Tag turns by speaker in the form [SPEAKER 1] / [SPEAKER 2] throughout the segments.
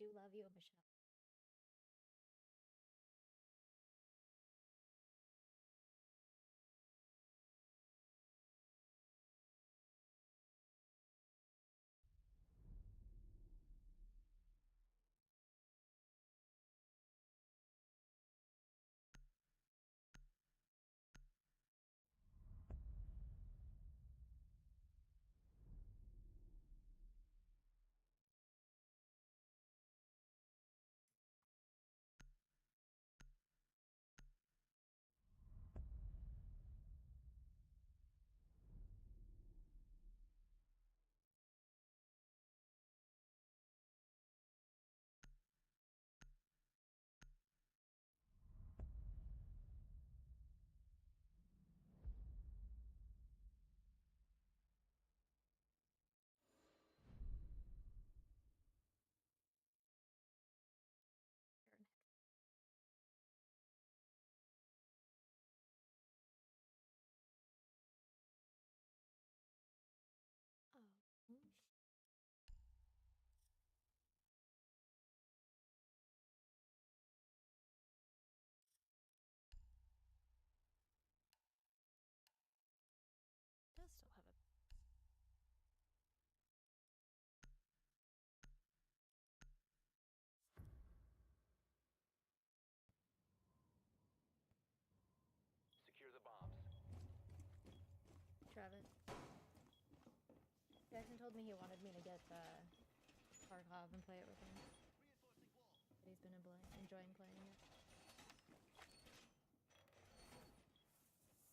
[SPEAKER 1] do love you, Michelle. Oh. Does still have a
[SPEAKER 2] Secure the bombs.
[SPEAKER 1] Travis. Jackson told me he wanted me to get Tarkov and play it with him. But he's been enjoying playing it.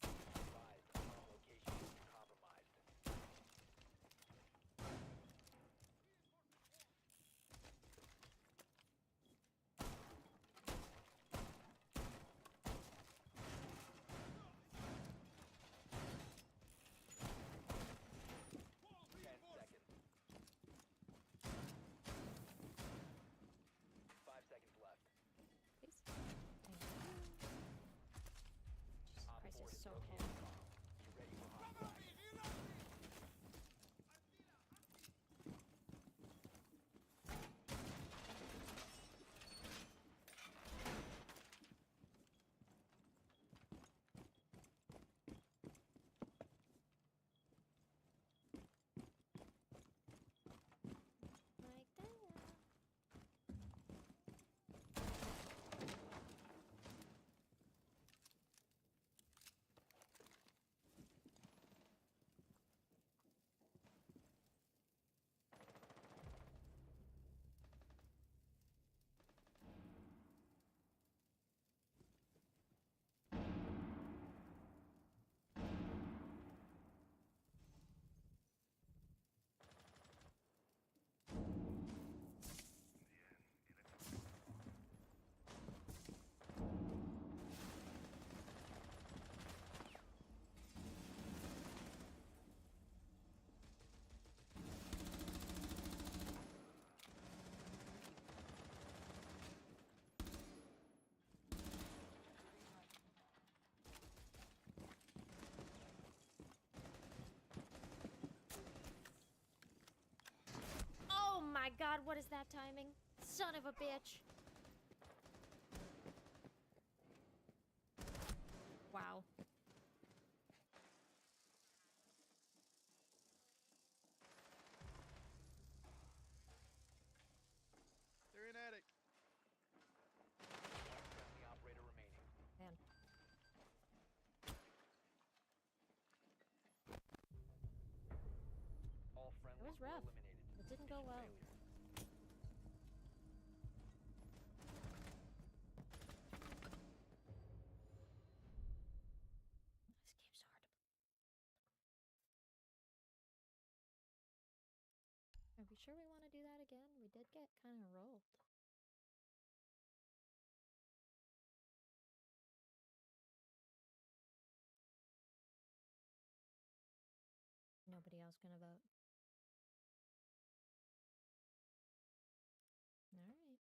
[SPEAKER 2] Advised, bomb location is compromised. 10 seconds. 5 seconds left.
[SPEAKER 1] Please. Thank you. Jesus
[SPEAKER 2] Op
[SPEAKER 1] Christ,
[SPEAKER 2] 4
[SPEAKER 1] it's
[SPEAKER 2] has
[SPEAKER 1] so
[SPEAKER 2] located
[SPEAKER 1] cold.
[SPEAKER 2] the bomb. Get ready for hot flash.
[SPEAKER 1] Like that. Oh my god, what is that timing? Son of a bitch. Wow.
[SPEAKER 3] They're in attic.
[SPEAKER 2] One friendly operator remaining.
[SPEAKER 1] Man.
[SPEAKER 2] All
[SPEAKER 1] It
[SPEAKER 2] friendlies
[SPEAKER 1] was
[SPEAKER 2] were
[SPEAKER 1] rough.
[SPEAKER 2] eliminated.
[SPEAKER 1] It didn't go
[SPEAKER 2] Mission
[SPEAKER 1] well.
[SPEAKER 2] failure.
[SPEAKER 1] This game's hard. Are we sure we want to do that again? We did get kind of rolled. Nobody else gonna vote. Alright.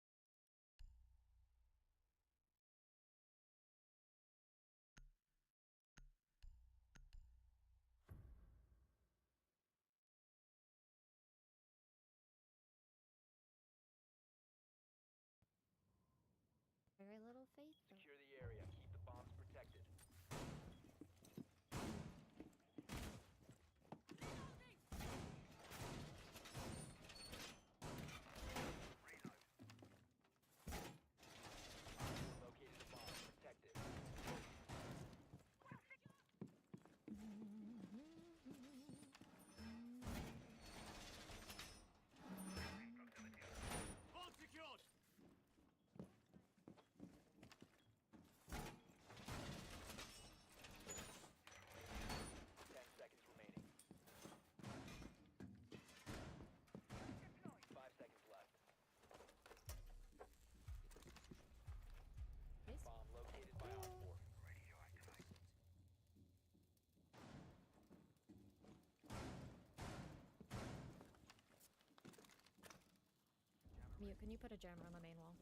[SPEAKER 1] can you put a jammer on the main wall?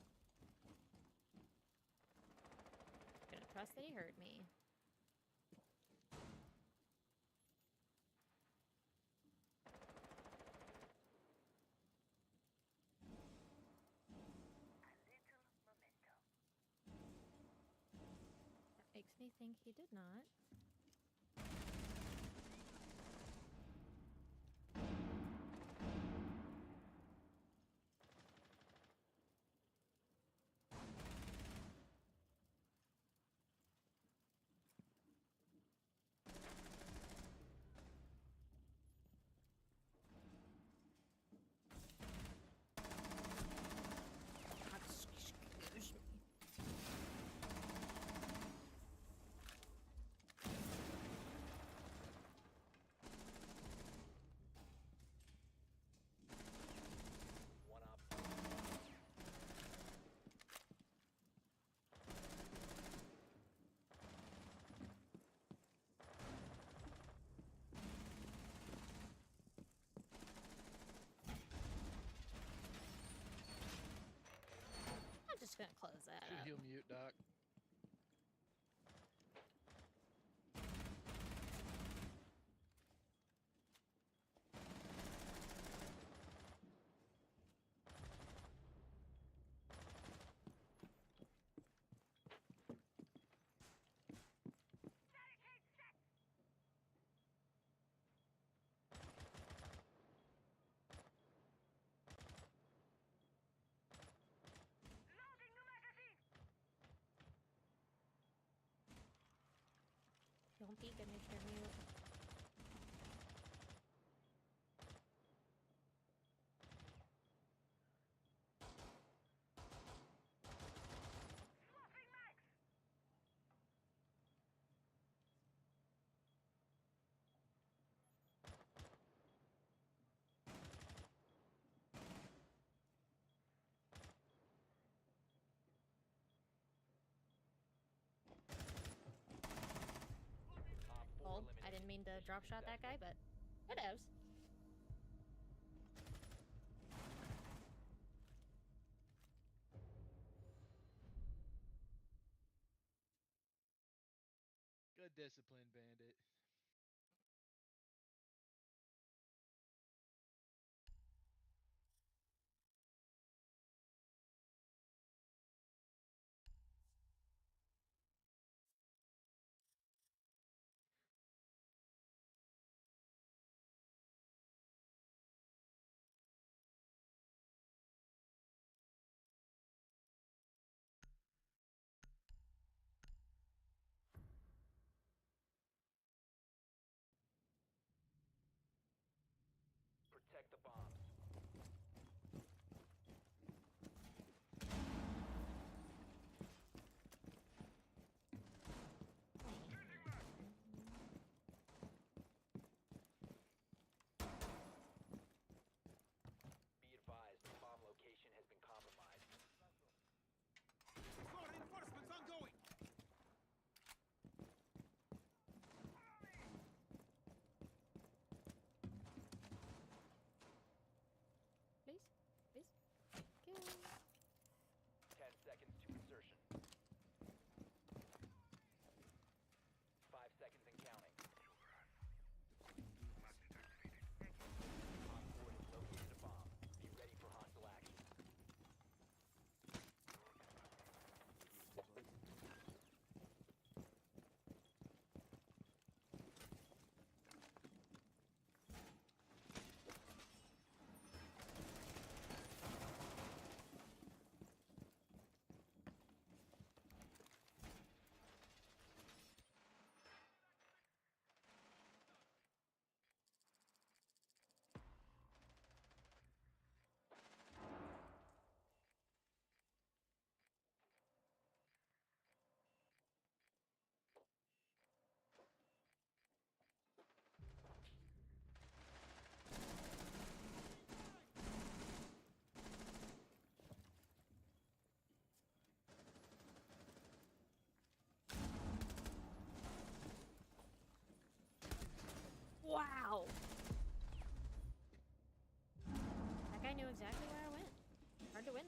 [SPEAKER 1] Gonna trust that he heard me. That makes me think he did not. Excuse me.
[SPEAKER 2] One op.
[SPEAKER 1] I'm just gonna close that
[SPEAKER 3] Should
[SPEAKER 1] up.
[SPEAKER 3] heal mute, Doc.
[SPEAKER 1] Don't peek at me, turn mute.
[SPEAKER 2] Op 4
[SPEAKER 1] Oh, I
[SPEAKER 2] eliminated.
[SPEAKER 1] didn't mean to drop shot that guy, but it is.
[SPEAKER 3] Good discipline, Bandit.
[SPEAKER 2] Protect the bombs. Be advised, the bomb location has been compromised.
[SPEAKER 4] Reinforcements ongoing!
[SPEAKER 1] Please, please. Thank you.
[SPEAKER 2] 10 seconds to insertion. 5 seconds and counting. Op 4 has located a bomb. Be ready for hostile action.
[SPEAKER 1] Wow. That guy knew exactly where I went. Hard to win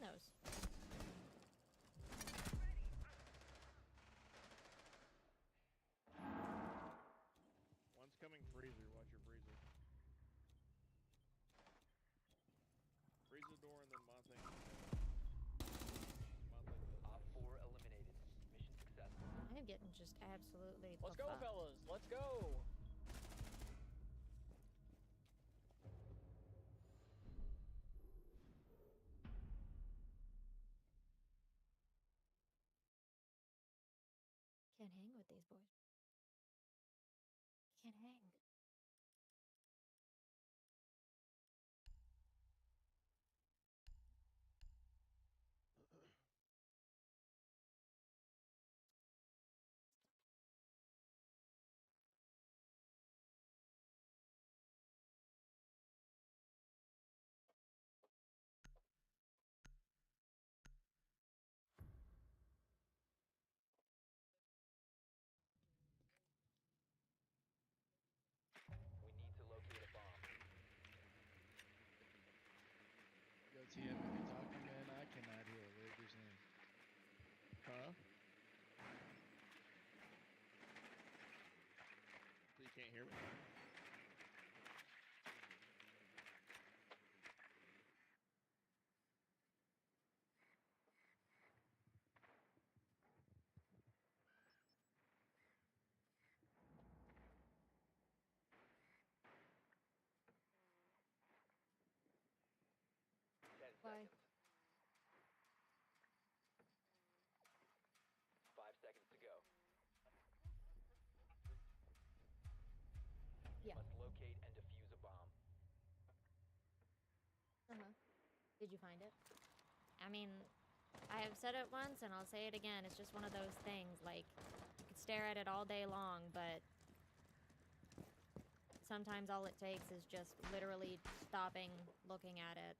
[SPEAKER 4] Incoming freezer. Watch your freezer. Freeze the door and then mod thing. Mod like this.
[SPEAKER 2] Op 4 eliminated. Mission successful.
[SPEAKER 1] I'm getting just absolutely.
[SPEAKER 5] Let's go,
[SPEAKER 1] befucked.
[SPEAKER 5] fellas. Let's go.
[SPEAKER 1] Can't hang with these boys. Can't hang.
[SPEAKER 2] We need to locate a bomb.
[SPEAKER 3] Yo, TM, if you're talking, man, I cannot hear a word you're saying.
[SPEAKER 4] Huh? So you can't hear me?
[SPEAKER 2] Ten
[SPEAKER 1] Why?
[SPEAKER 2] seconds. 5 seconds to go.
[SPEAKER 1] Yeah.
[SPEAKER 2] Must locate and defuse a bomb.
[SPEAKER 1] Did you find it? I mean, I have said it once and I'll say it again. It's just one of those things. Like, you could stare at it all day long, but sometimes all it takes is just literally stopping, looking at it.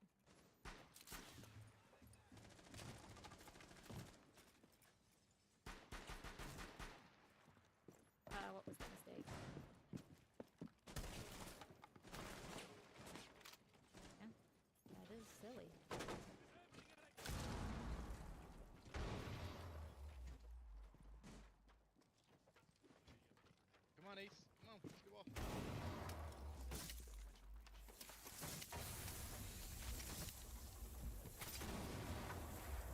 [SPEAKER 1] What was the mistake? Yeah, that is silly.
[SPEAKER 3] Come on, Ace. Come on, let's go off.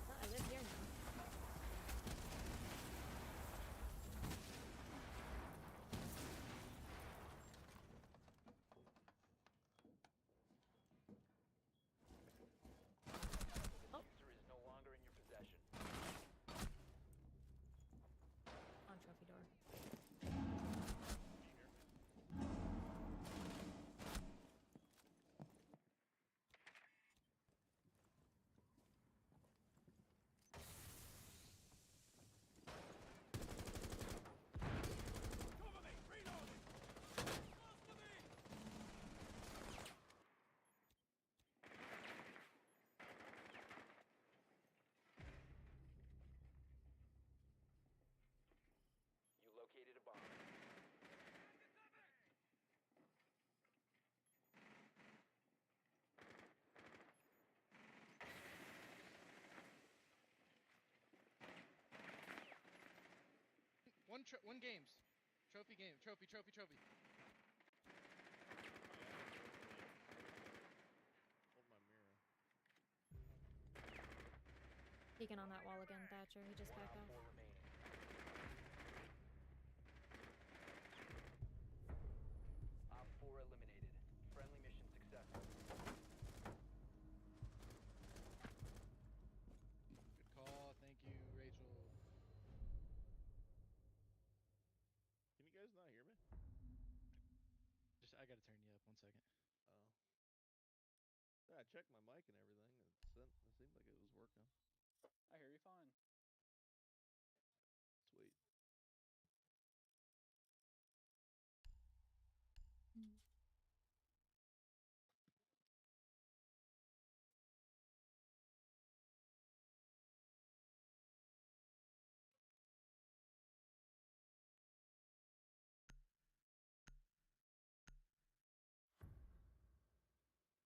[SPEAKER 1] Oh, I live here now.
[SPEAKER 2] The diffuser is no longer in your possession.
[SPEAKER 1] On trophy door.
[SPEAKER 2] You located a bomb.
[SPEAKER 3] One games. Trophy game. Trophy.
[SPEAKER 4] Hold my mirror.
[SPEAKER 1] Peeking on that wall again, Thatcher. He just
[SPEAKER 2] One
[SPEAKER 1] backed
[SPEAKER 2] op
[SPEAKER 1] off.
[SPEAKER 2] 4 remaining. Op 4 eliminated. Friendly mission successful.
[SPEAKER 3] Good call. Thank you, Rachel.
[SPEAKER 4] Can you guys not hear me?
[SPEAKER 3] I gotta turn you up 1 second.
[SPEAKER 4] Oh. Yeah, I checked my mic and everything. It seemed like it was working.
[SPEAKER 5] I hear you fine.
[SPEAKER 4] Sweet.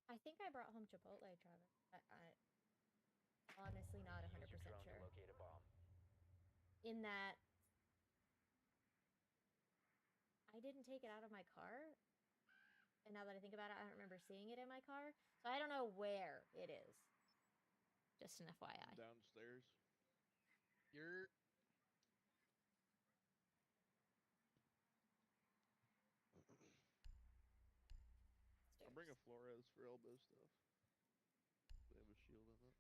[SPEAKER 1] I think I brought home Chipotle, Travis. Honestly not 100%
[SPEAKER 2] Use your drone to
[SPEAKER 1] sure.
[SPEAKER 2] locate a bomb.
[SPEAKER 1] In that, I I didn't take it out of my car. And now that I think about it, I don't remember seeing it in my car. So I don't know where it is. Just an FYI.
[SPEAKER 4] Downstairs.
[SPEAKER 3] You're
[SPEAKER 4] I'll bring a Flores for elbow stuff. They have a shield in it.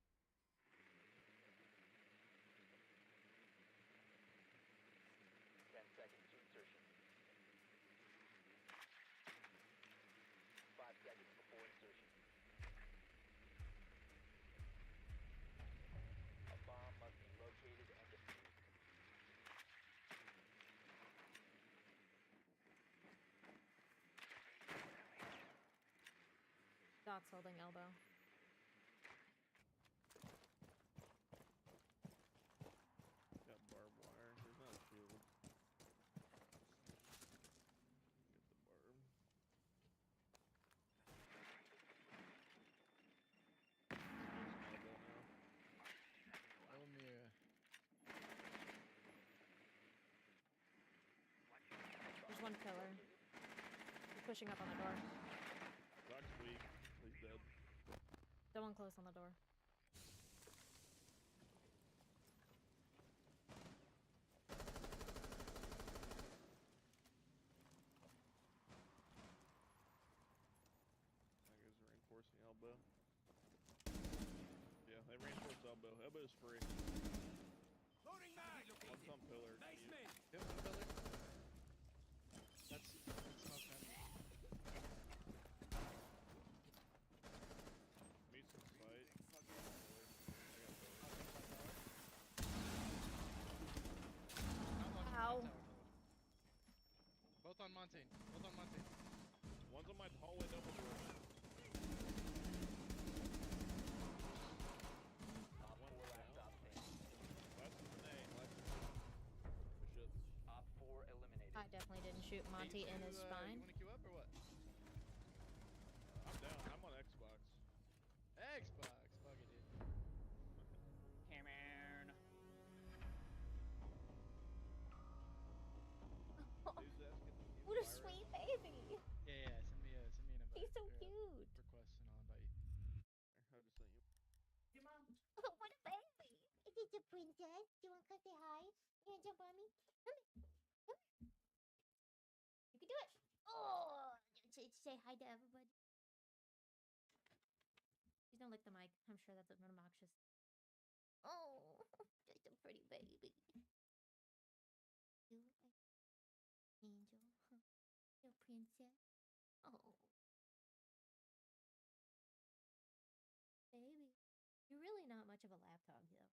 [SPEAKER 2] 10 seconds to insertion. 5 seconds before insertion. A bomb must be located and defused.
[SPEAKER 1] Doc's holding elbow.
[SPEAKER 4] Got barbed wire. There's not a shield. Get the barb. Elbow now.
[SPEAKER 3] Elmira.
[SPEAKER 1] There's one killer. He's pushing up on the door.
[SPEAKER 4] Doc's weak. He's dead.
[SPEAKER 1] Someone close on the door.
[SPEAKER 4] I guess reinforcing elbow. Yeah, they reinforced elbow. Elbow's free.
[SPEAKER 6] Loading mag.
[SPEAKER 4] One's on pillar.
[SPEAKER 6] Nice
[SPEAKER 4] You-
[SPEAKER 6] man.
[SPEAKER 3] Hit one pillar. That's smoke on me.
[SPEAKER 4] Meet some fight. I got pillar.
[SPEAKER 1] Ow.
[SPEAKER 3] Both on Montaigne. Both on Montaigne.
[SPEAKER 4] One's on my hallway double door.
[SPEAKER 2] Op 4 last stop standing.
[SPEAKER 4] Last is an A. Last is an A. Push it.
[SPEAKER 2] Op 4 eliminated.
[SPEAKER 1] I definitely didn't shoot Monty in his spine.
[SPEAKER 3] You want to queue up or what?
[SPEAKER 4] I'm down. I'm on Xbox.
[SPEAKER 3] Xbox. Fuck it, dude.
[SPEAKER 5] Cameron.
[SPEAKER 4] Dude's asking me to
[SPEAKER 1] What a
[SPEAKER 4] fire it.
[SPEAKER 1] sweet baby.
[SPEAKER 3] Yeah, yeah. Send me an invite.
[SPEAKER 1] He's so
[SPEAKER 3] or a
[SPEAKER 1] cute.
[SPEAKER 3] request and I'll invite you.
[SPEAKER 4] I just sent you.
[SPEAKER 1] Oh, what a baby. It is a princess. Do you want to come say hi? You want to jump on me? Come here. Come here. You can do it. Oh, say hi to everybody. Please don't lick the mic. I'm sure that's obnoxious. Oh, just a pretty baby. You, angel, your princess. Oh, baby. You're really not much of a lapdog, though.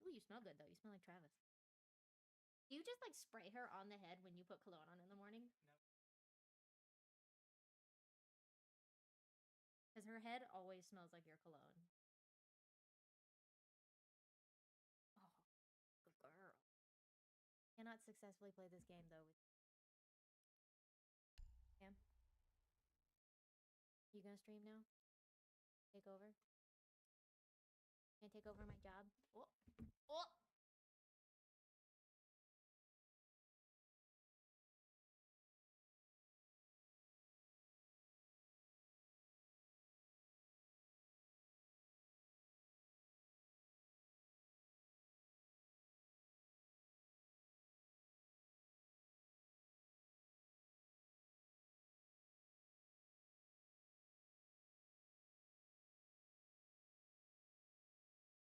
[SPEAKER 1] Ooh, you smell good, though. You smell like Travis. Do you just, like, spray her on the head when you put cologne on in the morning?
[SPEAKER 5] No.
[SPEAKER 1] Because her head always smells like your cologne. Oh, good girl. Cannot successfully play this game, though. Cam? You gonna stream now? Take over? Can I take over my job? Oh! Oh!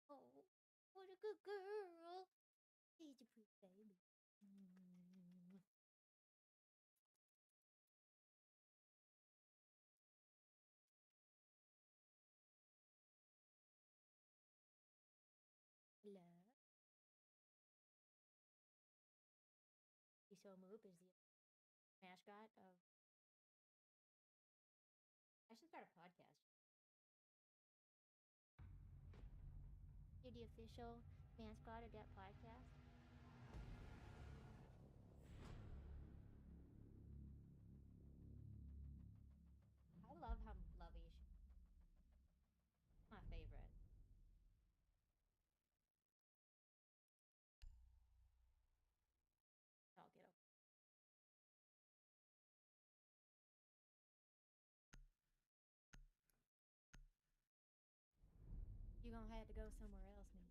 [SPEAKER 1] Oh, what a good girl. She's a pretty baby. Mm. Hello. Iso Moop is the mascot of. I should start a podcast. You're the official mascot of that podcast. I love how lovey she is. My favorite. gonna have to go somewhere else now.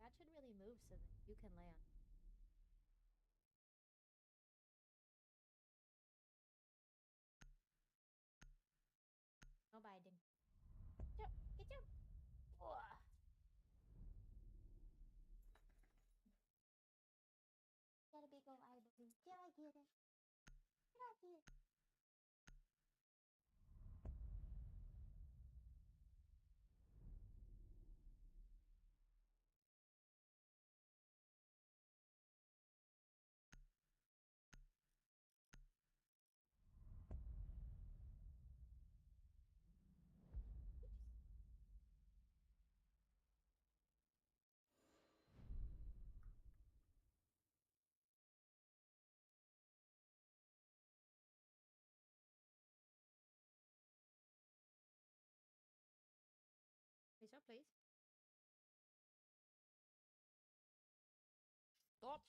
[SPEAKER 1] That should really move so that you can land. No biting. Jump! Get jump! Whoa. Got a big ol' eye balloon. Did I get it? Did I get it? Please, oh please. Stop!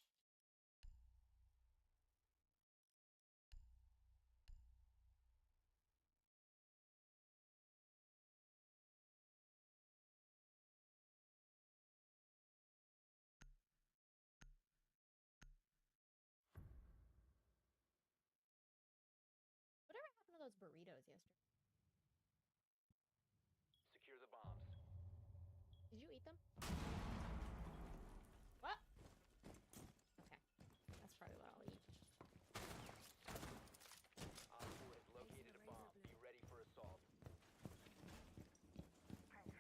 [SPEAKER 1] Whatever happened to those burritos yesterday?
[SPEAKER 2] Secure the bombs.
[SPEAKER 1] Did you eat them? What? Okay. That's probably what I'll eat.
[SPEAKER 2] Op 4 has located a bomb. Be ready for assault.
[SPEAKER 1] I haven't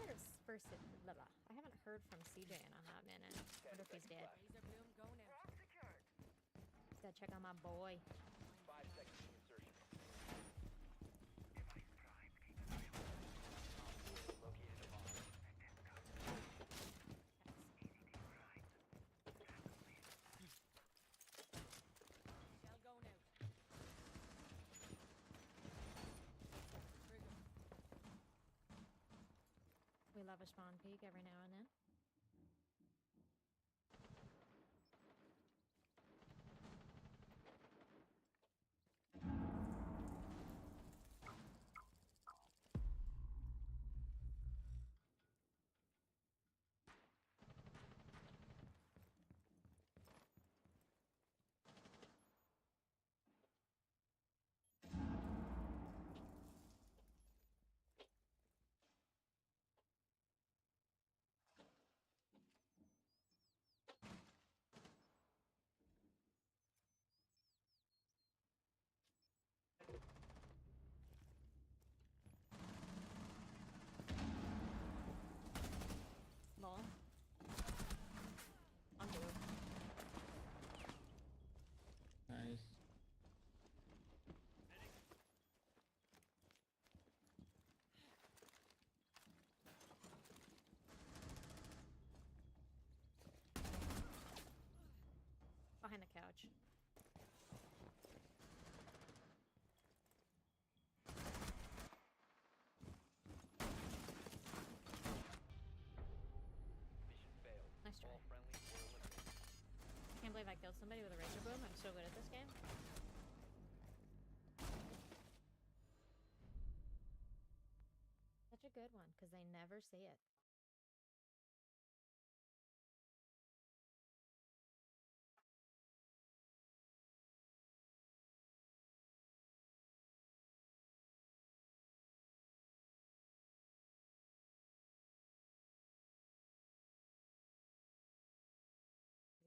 [SPEAKER 1] heard of first. Blah, blah. I haven't heard from CJ in a hot minute. Wonder if he's dead. Gotta check on my boy.
[SPEAKER 2] 5 seconds to insertion. Op 4 has located a bomb.
[SPEAKER 1] We love a spawn peek every now and then. Lol. I'm bored.
[SPEAKER 7] Nice.
[SPEAKER 1] Behind the couch.
[SPEAKER 2] Mission failed.
[SPEAKER 1] Nice try.
[SPEAKER 2] All friendlies were eliminated.
[SPEAKER 1] Can't believe I killed somebody with a razor boom. I'm so good at this game. Such a good one, because they never see it.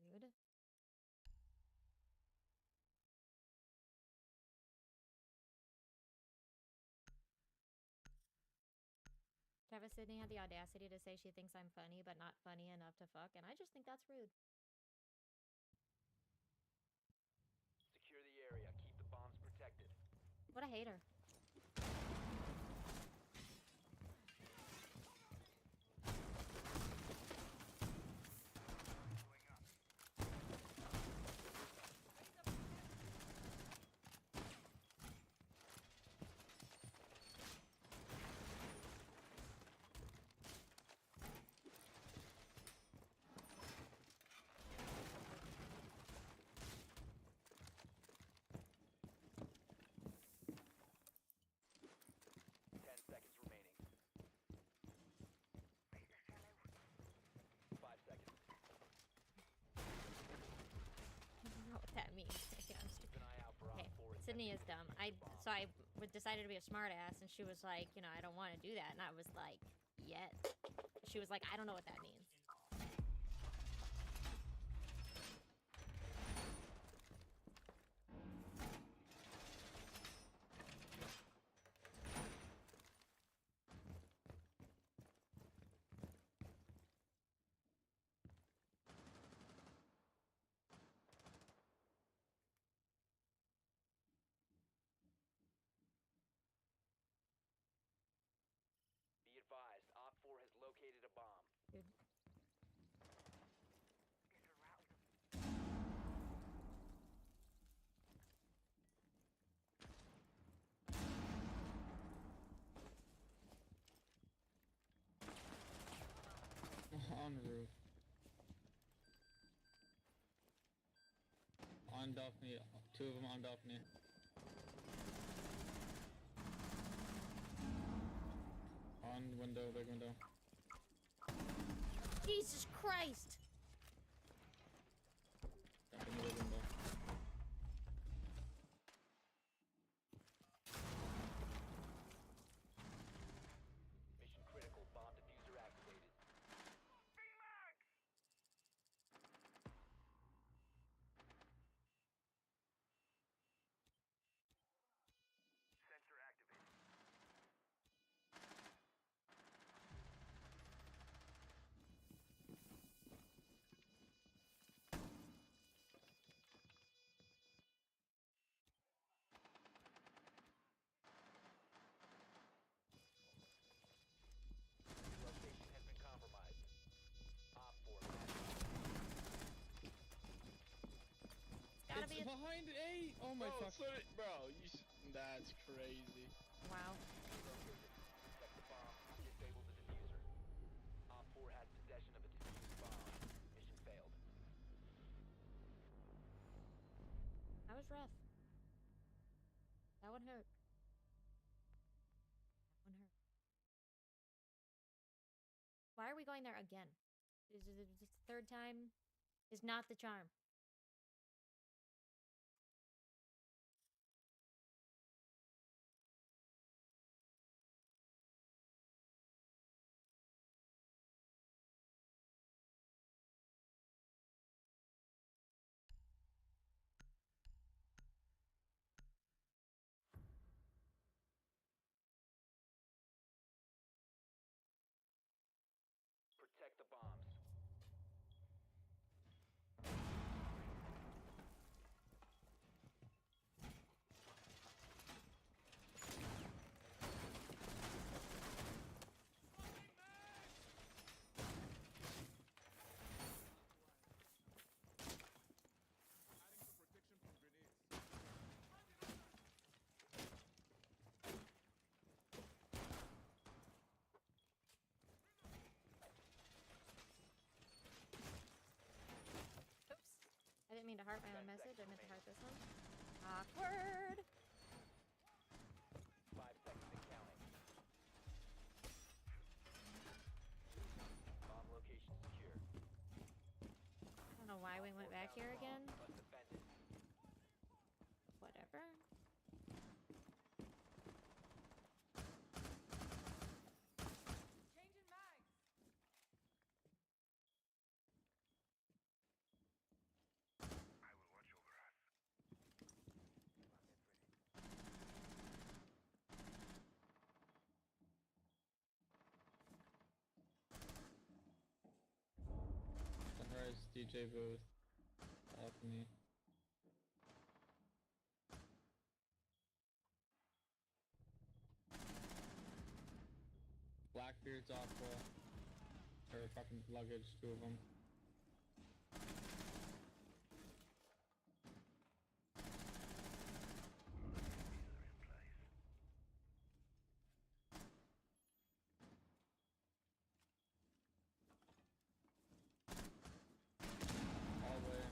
[SPEAKER 1] Rude. Travis Sydney had the audacity to say she thinks I'm funny, but not funny enough to fuck, and I just think that's rude. What a hater. That means yeah, I'm stupid. Okay, Sydney is dumb. So I decided to be a smartass, and she was like, you know, I don't want to do that, and I was like, yes. She was like, I don't know what that means.
[SPEAKER 2] Be advised, Op 4 has located a bomb.
[SPEAKER 1] Dude.
[SPEAKER 7] On roof. On balcony. Two of them on balcony. On window, big window.
[SPEAKER 1] Jesus Christ!
[SPEAKER 7] Back in the big window.
[SPEAKER 2] Mission critical. Bomb diffuser activated. Sensor activated. Location has been compromised. Op 4
[SPEAKER 1] Gotta
[SPEAKER 7] It's
[SPEAKER 1] be a...
[SPEAKER 7] behind 8! Oh my fuck.
[SPEAKER 3] Bro, that's crazy.
[SPEAKER 1] Wow.
[SPEAKER 2] Protect the bomb. Disable the diffuser. Op 4 has possession of a diffused bomb. Mission failed.
[SPEAKER 1] That was rough. That one hurt. That one hurt. Why are we going there again? Is it the third time? Is not the charm.
[SPEAKER 2] Protect the bombs.
[SPEAKER 6] Adding some protection from grenades.
[SPEAKER 1] Oops. I didn't mean to heart my own
[SPEAKER 2] 10
[SPEAKER 1] message. I
[SPEAKER 2] seconds
[SPEAKER 1] meant to heart this
[SPEAKER 2] remaining.
[SPEAKER 1] one. Awkward.
[SPEAKER 2] 5 seconds and counting. Bomb location secure.
[SPEAKER 1] I don't know why we went back here again.
[SPEAKER 2] Must defend it.
[SPEAKER 1] Whatever.
[SPEAKER 8] Changing mags.
[SPEAKER 6] I will watch over us.
[SPEAKER 7] Sunrise, DJ booth. Balcony. Beards Aqua. Or fucking luggage, 2 of them. Hallway.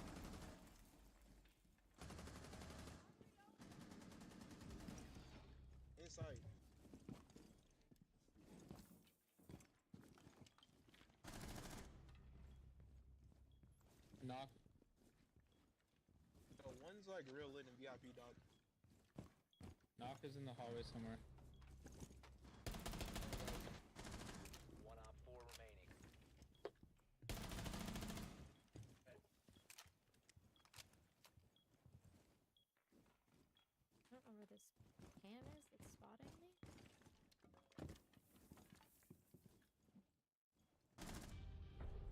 [SPEAKER 8] Inside.
[SPEAKER 7] Knock.
[SPEAKER 8] No, one's like real lit in VIP, dog.
[SPEAKER 7] Knock is in the hallway somewhere.
[SPEAKER 2] One op 4 remaining.
[SPEAKER 1] I don't know where this cam is that's spotting me.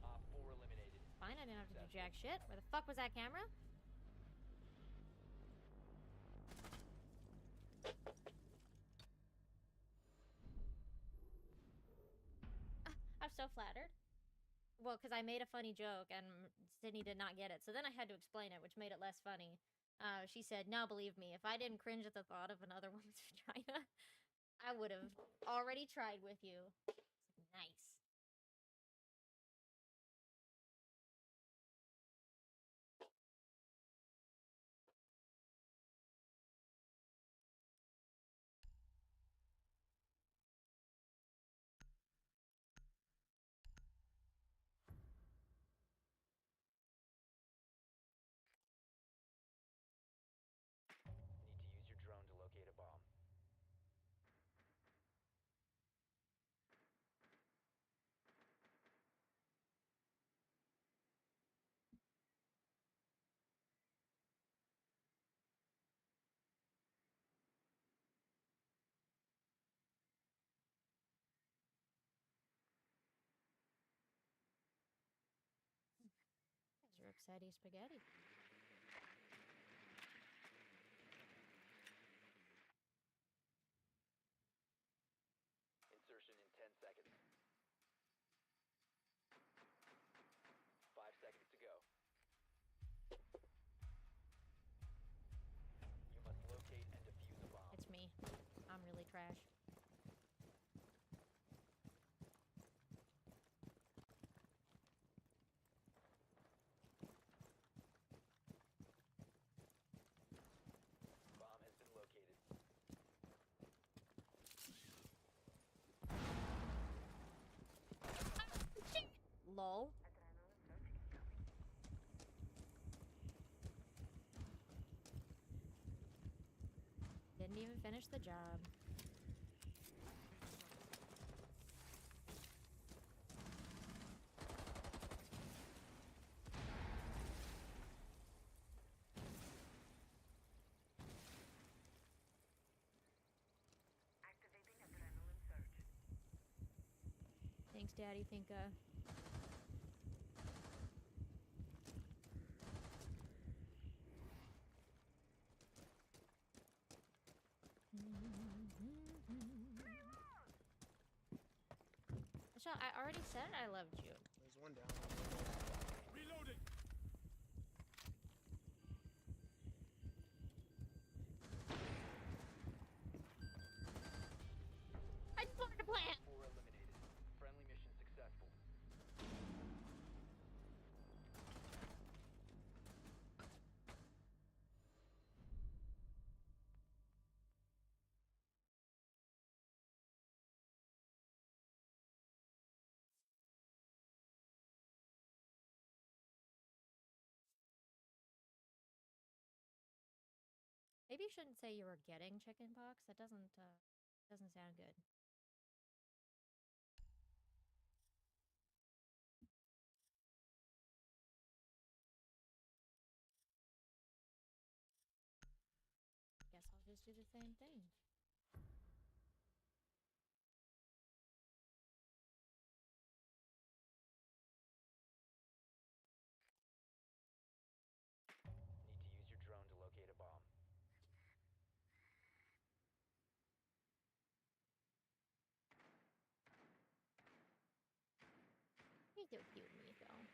[SPEAKER 2] Op 4 eliminated.
[SPEAKER 1] Fine, I didn't have to do jack shit. Where the fuck was that camera? I'm so flattered. Well, because I made a funny joke and Sydney did not get it. So then I had to explain it, which made it less funny. She said, "No, believe me, if I didn't cringe at the thought of another woman's vagina, I would have already tried with you." Nice.
[SPEAKER 2] Need to use your drone to locate a bomb.
[SPEAKER 1] These are upsetty spaghetti.
[SPEAKER 2] Insertion in 10 seconds. 5 seconds to go. You must locate and defuse a bomb.
[SPEAKER 1] It's me. I'm really trash.
[SPEAKER 2] Bomb has been located.
[SPEAKER 1] Lol. Didn't even finish the job. Thanks, Daddy Finka. Michelle, I already said I loved you.
[SPEAKER 8] There's one down.
[SPEAKER 6] Reloading.
[SPEAKER 1] I just wanted to plant.
[SPEAKER 2] 4 eliminated. Friendly mission successful.
[SPEAKER 1] Maybe you shouldn't say you were getting chicken pox. That doesn't sound good. Guess I'll just do the same thing.
[SPEAKER 2] Need to use your drone to locate a bomb.
[SPEAKER 1] still killed me though.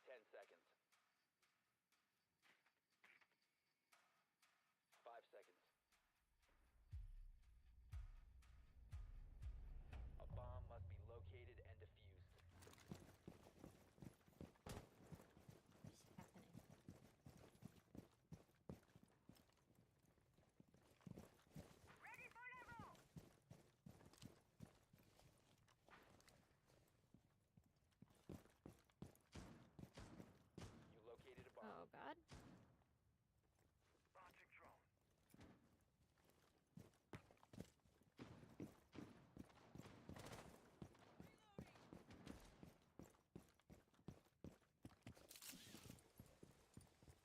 [SPEAKER 2] Ten seconds. 5 seconds. A bomb must be located and defused.
[SPEAKER 1] What's happening?
[SPEAKER 2] You located a bomb.
[SPEAKER 1] Oh god.
[SPEAKER 2] Launching drone.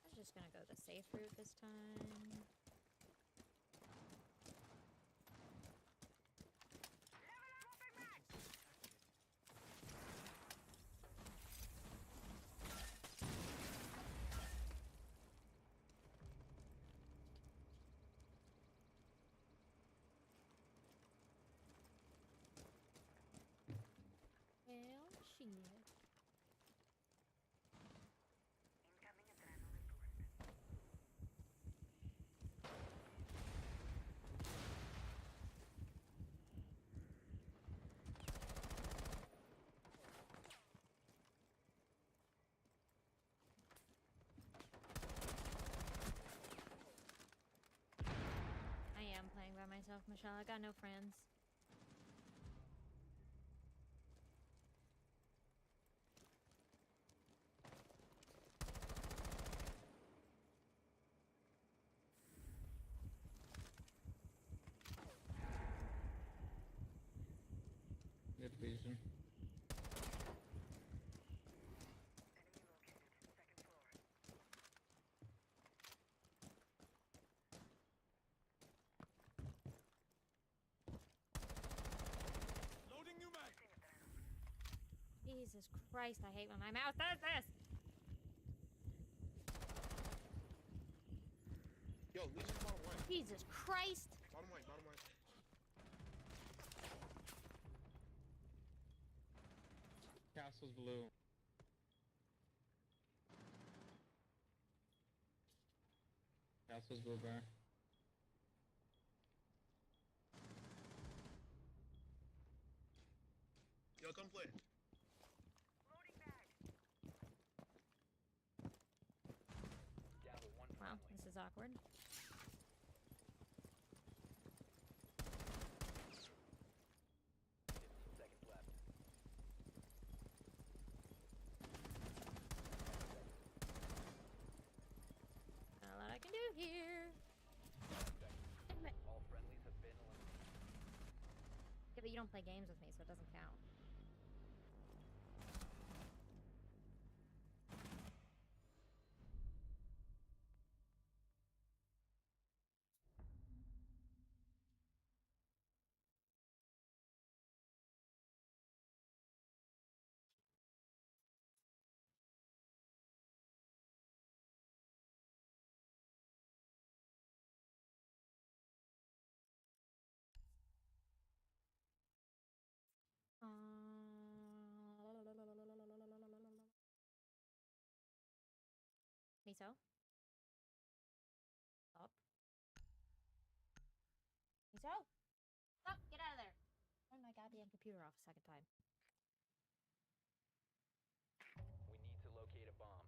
[SPEAKER 1] I was just gonna go the safe route this time. Well, shit. I am playing by myself, Michelle. I got no friends.
[SPEAKER 7] Good vision.
[SPEAKER 6] Loading new mag.
[SPEAKER 1] Jesus Christ, I hate when my mouse does this!
[SPEAKER 8] Yo, Legion's bottom right.
[SPEAKER 1] Jesus Christ!
[SPEAKER 8] Bottom right, bottom right.
[SPEAKER 7] Castle's blue. Castle's blue, bear.
[SPEAKER 8] Yo, come play.
[SPEAKER 2] Down to one
[SPEAKER 1] Wow,
[SPEAKER 2] friendly.
[SPEAKER 1] this is awkward.
[SPEAKER 2] 15 seconds left.
[SPEAKER 1] Not a lot I can do here.
[SPEAKER 2] 5 seconds.
[SPEAKER 1] Damn it.
[SPEAKER 2] All friendlies have been eliminated.
[SPEAKER 1] Yeah, but you don't play games with me, so it doesn't count. Miso? Stop. Miso? Stop! Get out of there! Turn my goddamn computer off a second time.
[SPEAKER 2] We need to locate a bomb.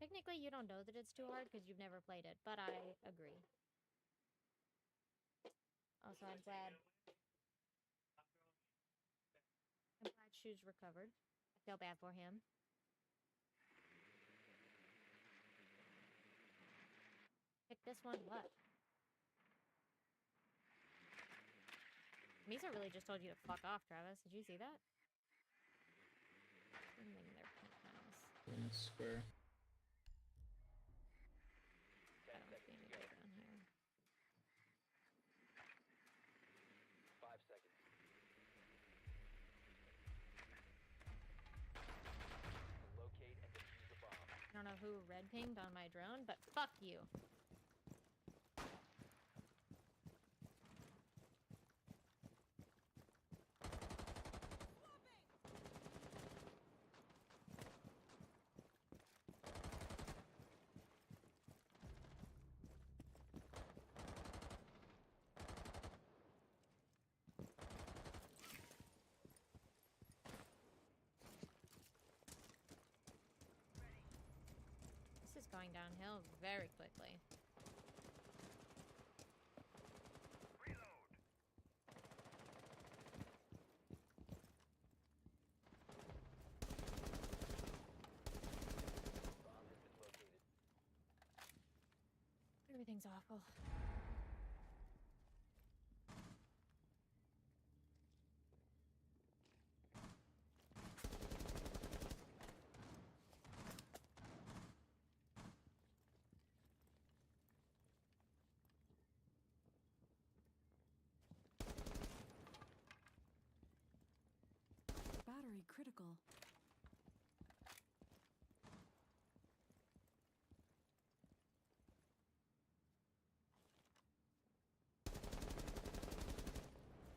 [SPEAKER 1] Technically, you don't know that it's too hard because you've never played it, but I agree. Also, I'm glad Shoes recovered. I feel bad for him. Pick this one what? Misa really just told you to fuck off, Travis. Did you see that? Swimming their pink house.
[SPEAKER 7] In the square.
[SPEAKER 2] 10
[SPEAKER 1] I don't see
[SPEAKER 2] seconds to
[SPEAKER 1] anybody
[SPEAKER 2] go.
[SPEAKER 1] down here. blue red pinged on my drone, but fuck you. This is going downhill very quickly.
[SPEAKER 2] Bomb has been located.
[SPEAKER 1] Everything's awful.
[SPEAKER 9] Battery critical.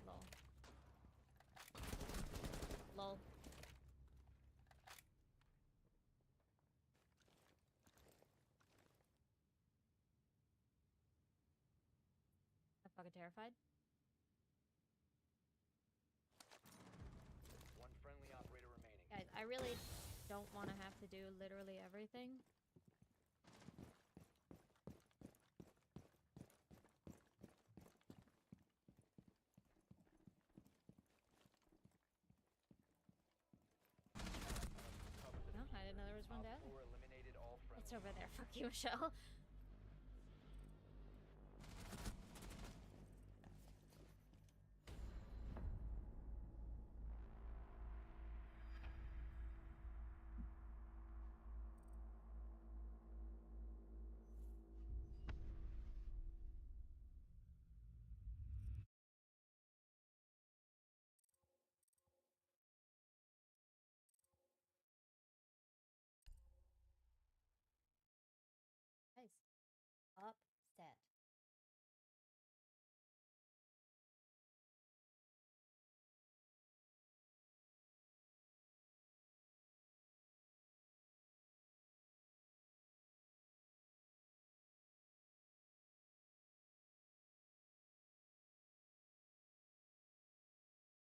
[SPEAKER 1] Lol. Lol. I'm fucking terrified.
[SPEAKER 2] One friendly operator remaining.
[SPEAKER 1] Guys, I really don't want to have to do literally everything. No, I didn't know there was one
[SPEAKER 2] Op
[SPEAKER 1] down.
[SPEAKER 2] 4 eliminated all friendly.
[SPEAKER 1] It's over there. Fuck you, Michelle. Guys, upset.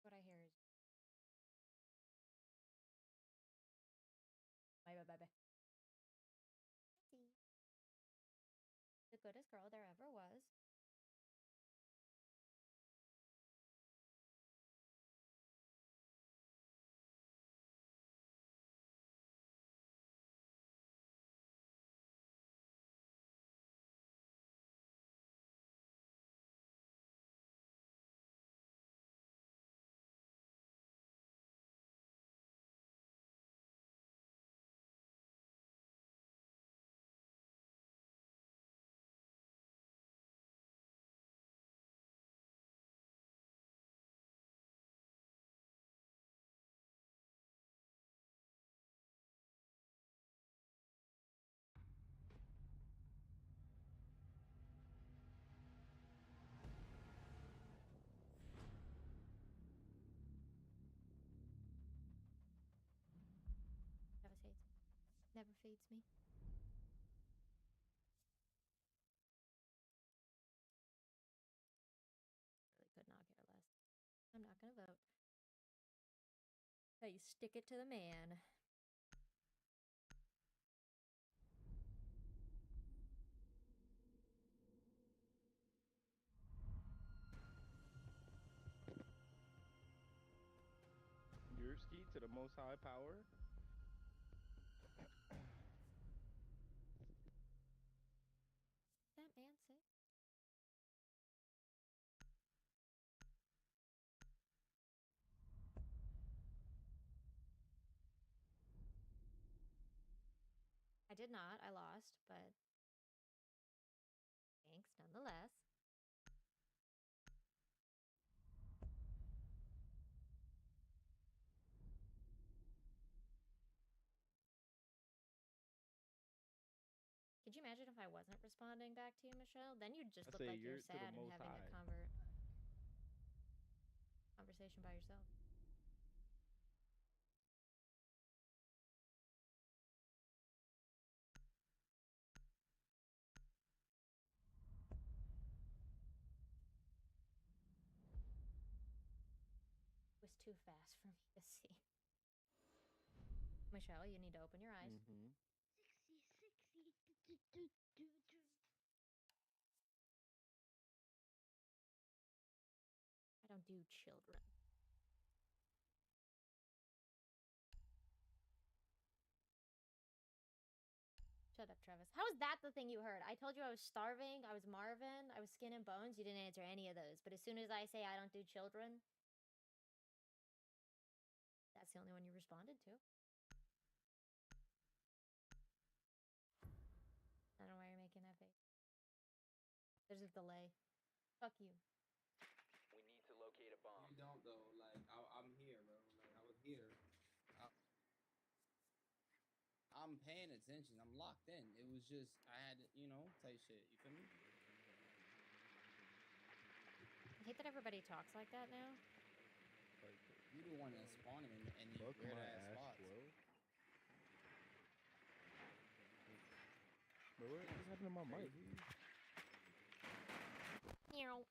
[SPEAKER 1] What I hear is my baby. See. The goodest girl there ever was. Devastates me. Never fades me. Really could not care less. I'm not gonna vote. Hey, stick it to the man.
[SPEAKER 10] Yerski to the most high power.
[SPEAKER 1] That man sick. I did not. I lost, but thanks nonetheless. if I wasn't responding back to you, Michelle? Then you'd just
[SPEAKER 10] I
[SPEAKER 1] look
[SPEAKER 10] say
[SPEAKER 1] like you're
[SPEAKER 10] you're to the
[SPEAKER 1] sad and
[SPEAKER 10] Most
[SPEAKER 1] having a
[SPEAKER 10] High.
[SPEAKER 1] conversation by yourself. It was too fast for me to see. Michelle, you need to open your eyes.
[SPEAKER 10] Mm-hmm.
[SPEAKER 1] I don't do children. Shut up, Travis. How is that the thing you heard? I told you I was starving, I was Marvin, I was skin and bones. You didn't answer any of those. But as soon as I say I don't do children, that's the only one you responded to. I don't know why you're making that face. There's a delay. Fuck you.
[SPEAKER 2] We need to locate a bomb.
[SPEAKER 9] You don't though. Like I'm here, bro. Like I was here. I'm paying attention. I'm locked in. It was just I had to, type shit. You feel me?
[SPEAKER 1] I hate that everybody talks like that now.
[SPEAKER 9] You the one that's spawning in these
[SPEAKER 10] Fuck
[SPEAKER 9] weird
[SPEAKER 10] my
[SPEAKER 9] ass
[SPEAKER 10] ass
[SPEAKER 9] spots.
[SPEAKER 10] flow. Bro, what happened to my mic?
[SPEAKER 1] Meow.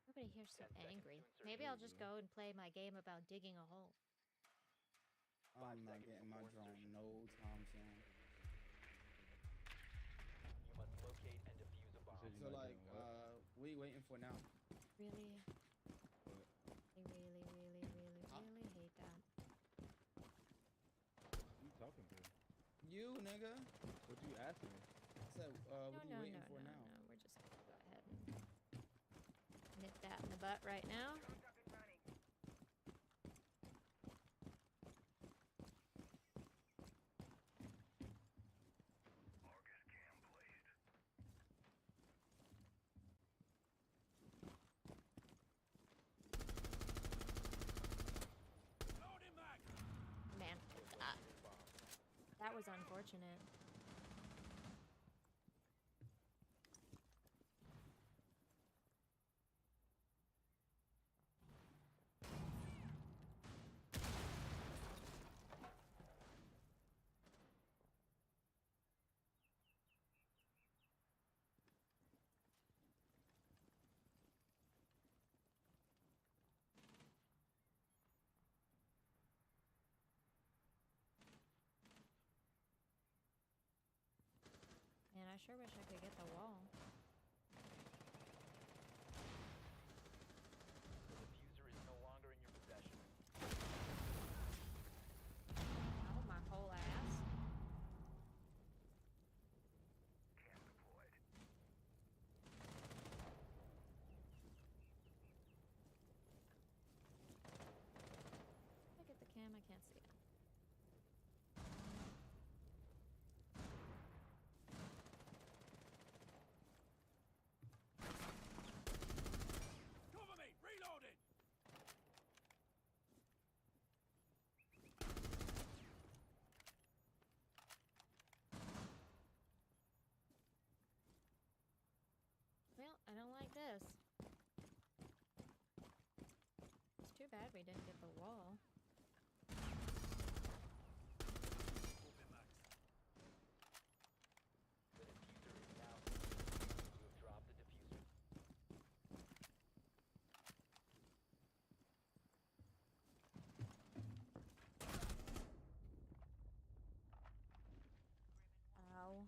[SPEAKER 1] Everybody here's so
[SPEAKER 2] 10 seconds to
[SPEAKER 1] angry.
[SPEAKER 2] insert
[SPEAKER 1] Maybe
[SPEAKER 2] your
[SPEAKER 1] I'll just go and play my game about digging a hole.
[SPEAKER 9] I'm not
[SPEAKER 2] seconds
[SPEAKER 9] getting my
[SPEAKER 2] before
[SPEAKER 9] drone
[SPEAKER 2] insertion.
[SPEAKER 9] no time soon.
[SPEAKER 2] You must locate and defuse a bomb.
[SPEAKER 10] said
[SPEAKER 9] So
[SPEAKER 10] You're not
[SPEAKER 9] like,
[SPEAKER 10] doing what?
[SPEAKER 9] what are you waiting for now?
[SPEAKER 1] Really?
[SPEAKER 9] What?
[SPEAKER 1] I really hate that.
[SPEAKER 10] Who you talking to?
[SPEAKER 9] You nigga.
[SPEAKER 10] What you asking me?
[SPEAKER 9] I said, what are you waiting for
[SPEAKER 1] no.
[SPEAKER 9] now?
[SPEAKER 1] We're just gonna go ahead and nip that in the butt right now.
[SPEAKER 6] Loading mag.
[SPEAKER 1] Man, that was unfortunate. Man, I sure wish I could get the wall.
[SPEAKER 2] The diffuser is no longer in your possession.
[SPEAKER 1] Oh, my whole ass.
[SPEAKER 2] Cam deployed.
[SPEAKER 1] Look at the cam, I can't see it.
[SPEAKER 6] Cover me. Reloading.
[SPEAKER 1] Well, I don't like this. It's too bad we didn't get the wall.
[SPEAKER 6] Open max.
[SPEAKER 2] The diffuser is now secured. You have dropped the diffuser.
[SPEAKER 1] Ow.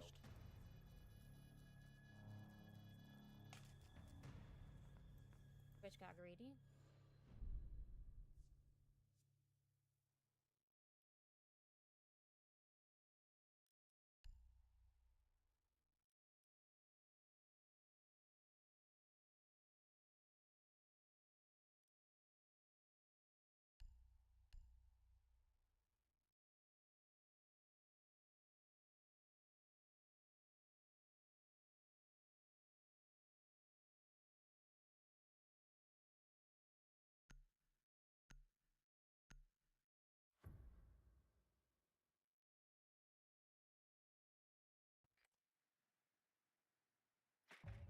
[SPEAKER 6] crashed.
[SPEAKER 1] Rich got greedy.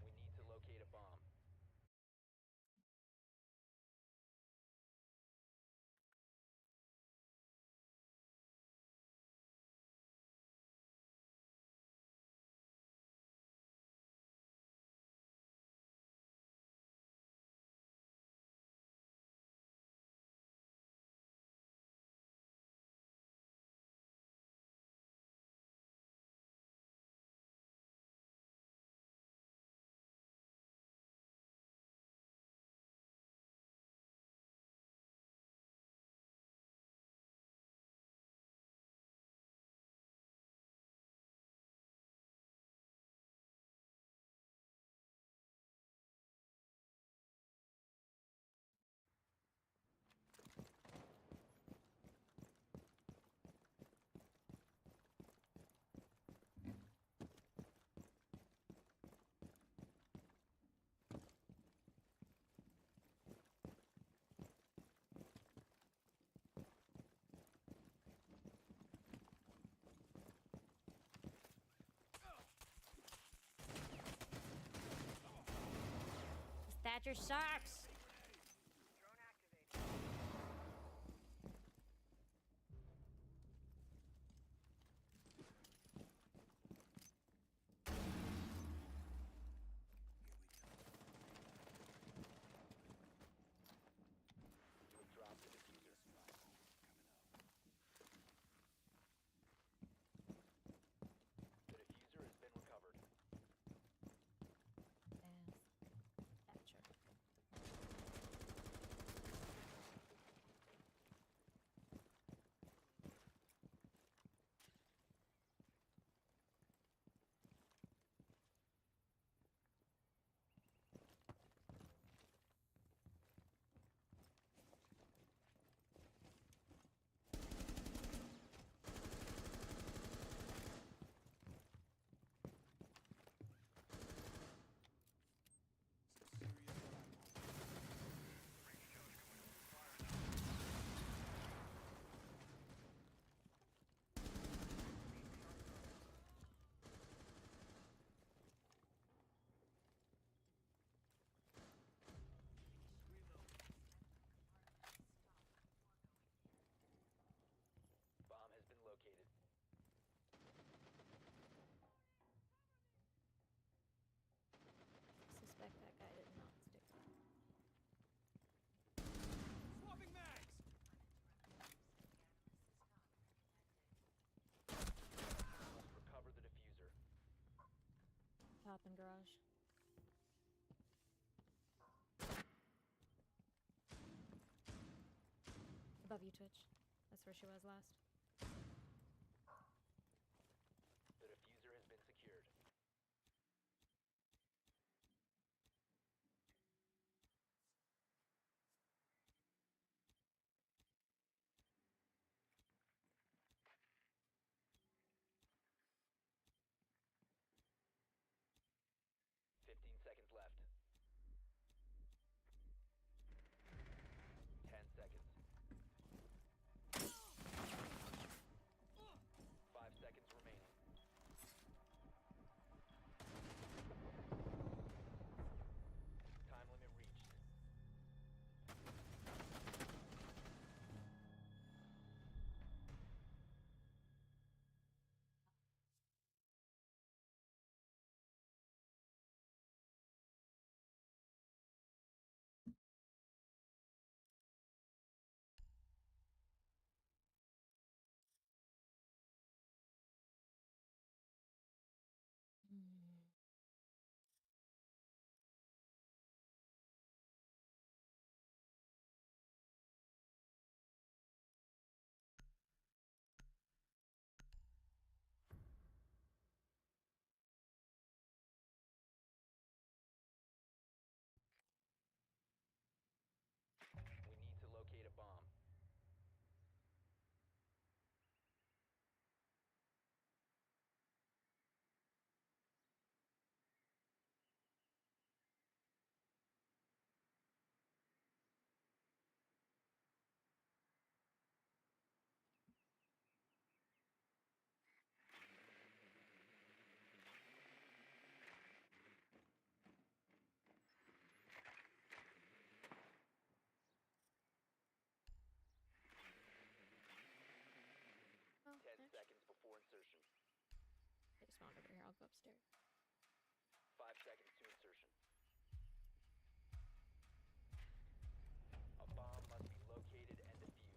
[SPEAKER 2] We need to locate a bomb.
[SPEAKER 1] Thatcher sucks.
[SPEAKER 2] You have dropped the diffuser. The diffuser has been recovered.
[SPEAKER 1] Thatcher.
[SPEAKER 2] Bomb has been located.
[SPEAKER 1] Suspect that guy did not stick.
[SPEAKER 6] Swapping mags!
[SPEAKER 2] Must recover the diffuser.
[SPEAKER 1] Top and garage. Above you, Twitch. That's where she was last.
[SPEAKER 2] The diffuser has been secured. Seconds left. 10 seconds.
[SPEAKER 1] I'll go upstairs.
[SPEAKER 2] 5 seconds to insertion. A bomb must be located and defused.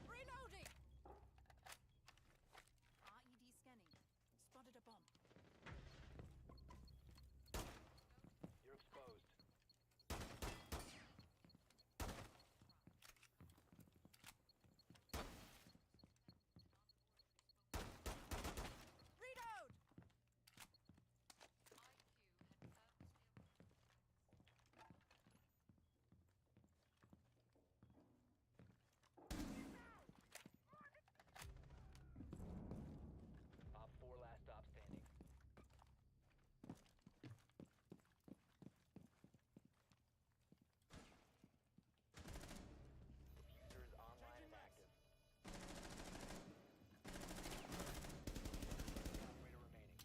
[SPEAKER 6] Reloading! RED scanning. Spotted a bomb.
[SPEAKER 2] You're exposed.
[SPEAKER 6] Reload!
[SPEAKER 2] Op 4 last stop standing. Diffuser is online and active. Operator remaining.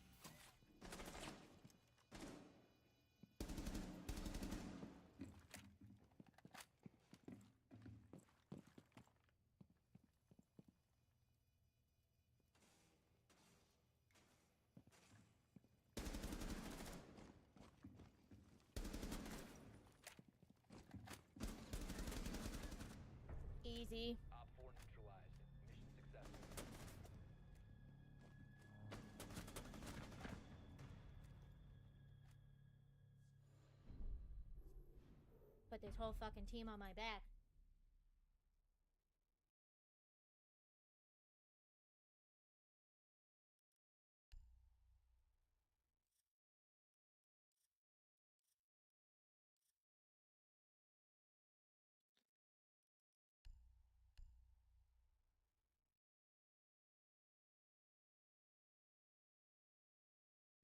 [SPEAKER 1] Easy.
[SPEAKER 2] Op 4 neutralized. Mission successful.
[SPEAKER 1] Put this whole fucking team on my back.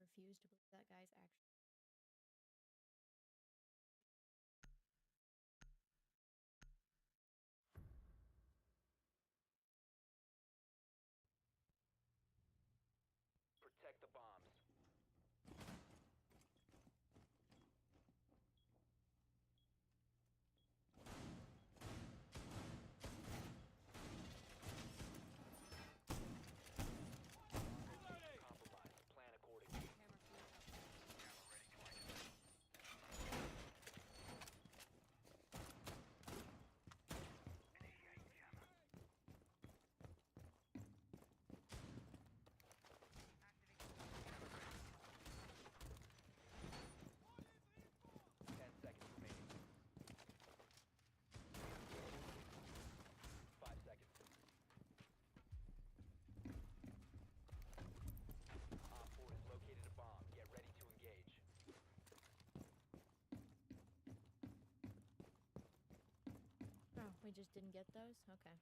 [SPEAKER 1] Refuse to believe that guy's actually.
[SPEAKER 2] Protect the bombs. Compromised. Plan accordingly.
[SPEAKER 1] We just didn't get those? Okay.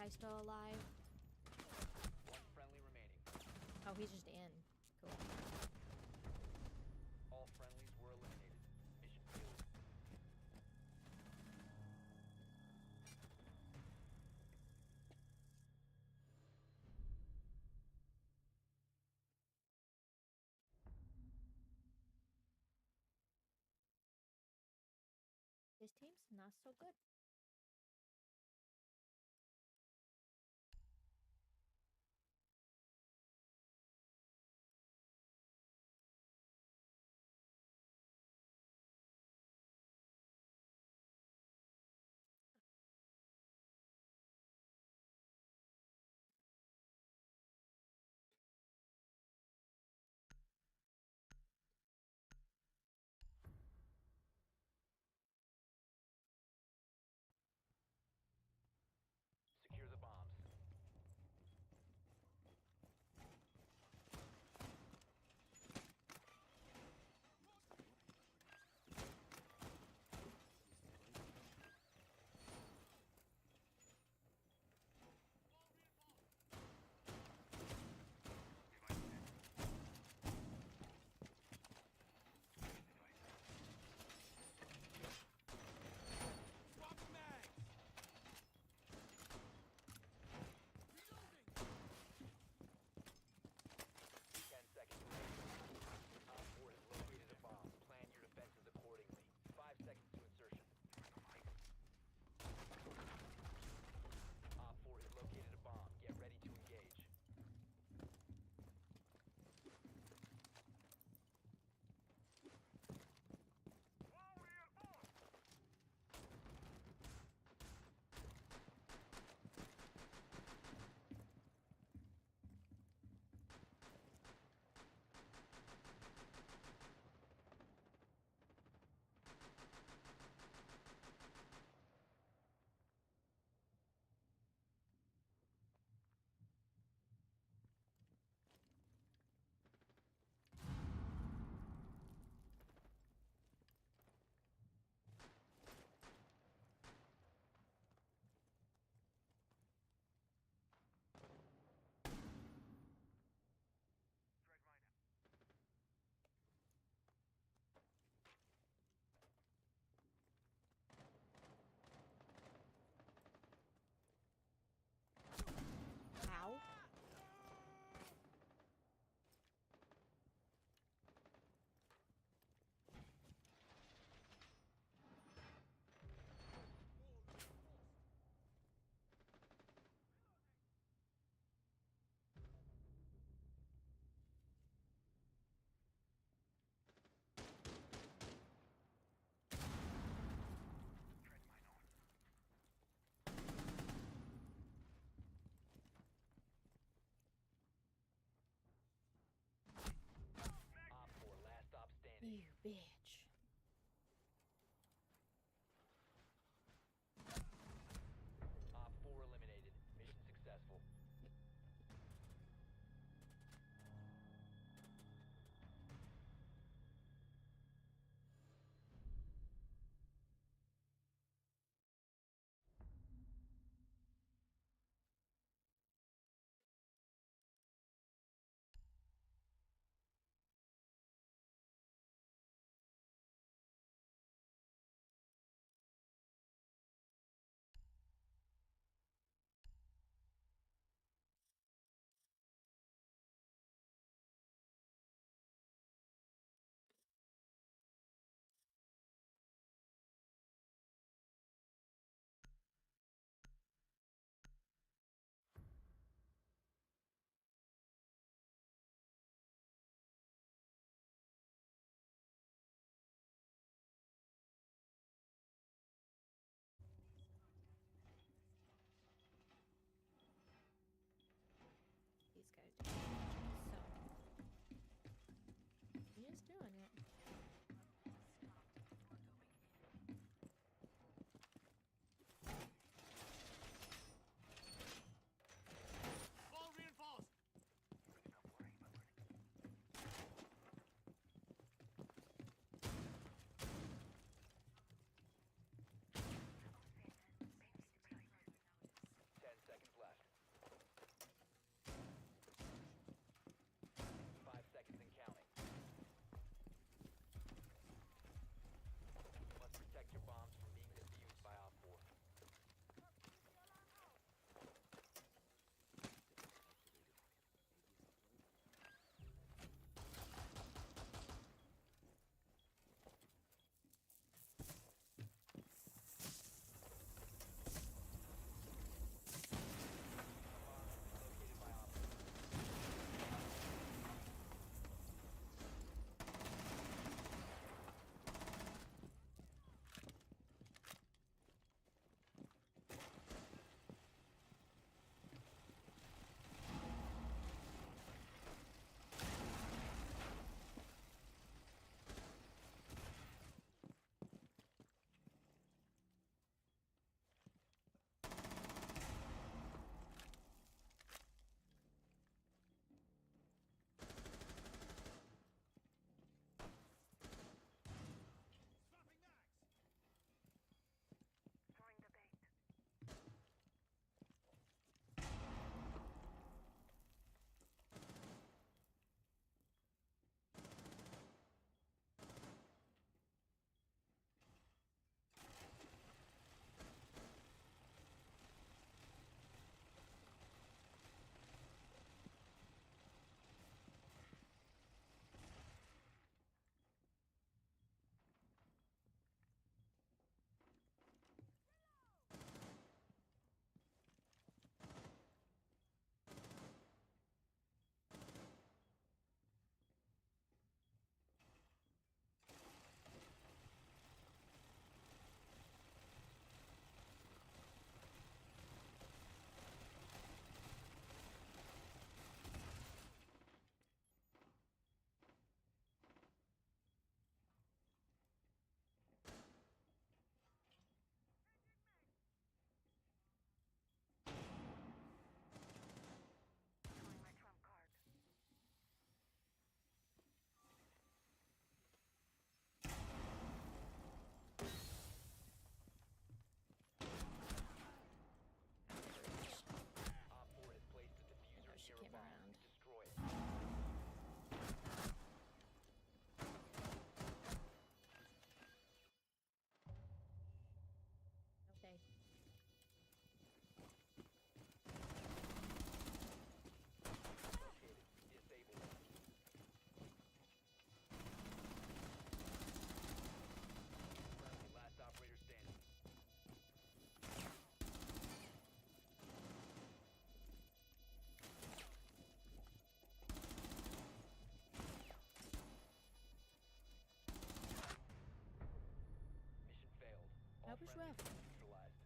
[SPEAKER 1] guy still alive?
[SPEAKER 2] One friendly remaining.
[SPEAKER 1] Oh, he's just in. Cool.
[SPEAKER 2] All friendlies were eliminated. Mission failed.
[SPEAKER 1] This team's not so good.
[SPEAKER 2] Secure the bombs.
[SPEAKER 1] You bitch.
[SPEAKER 2] Friendly has been neutralized.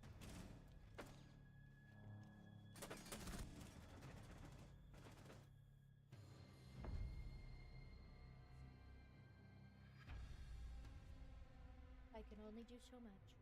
[SPEAKER 1] I can only do so much.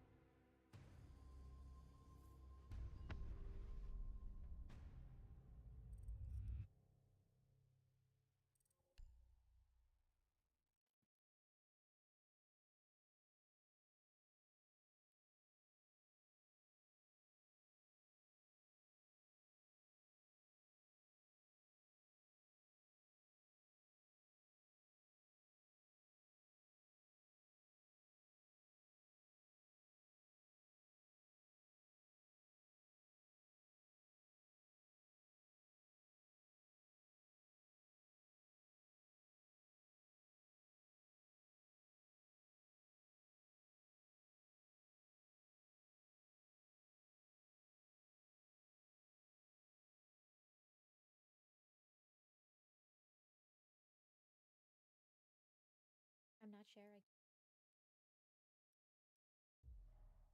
[SPEAKER 1] I'm not sharing.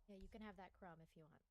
[SPEAKER 1] Yeah, you can have that crumb if you want.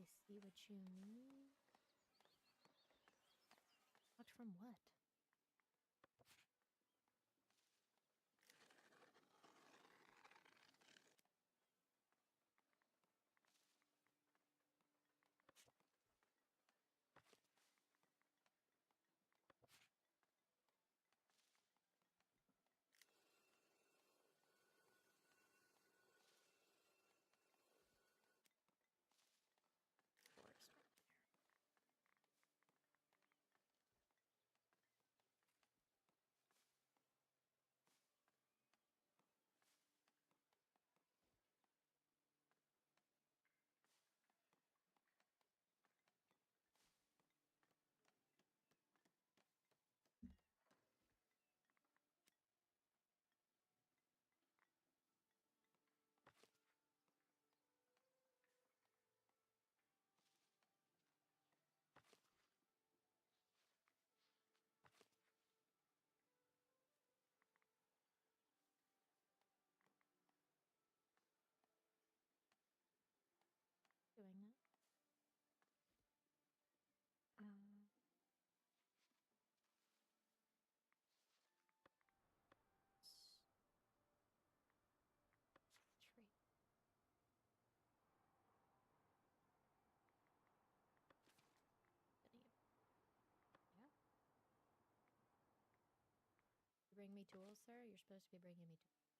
[SPEAKER 11] I see what you mean. Blocked from what? Forest right there. Doing that. Tree. Any of- Yeah. You bring me tools, sir? You're supposed to be bringing me tools.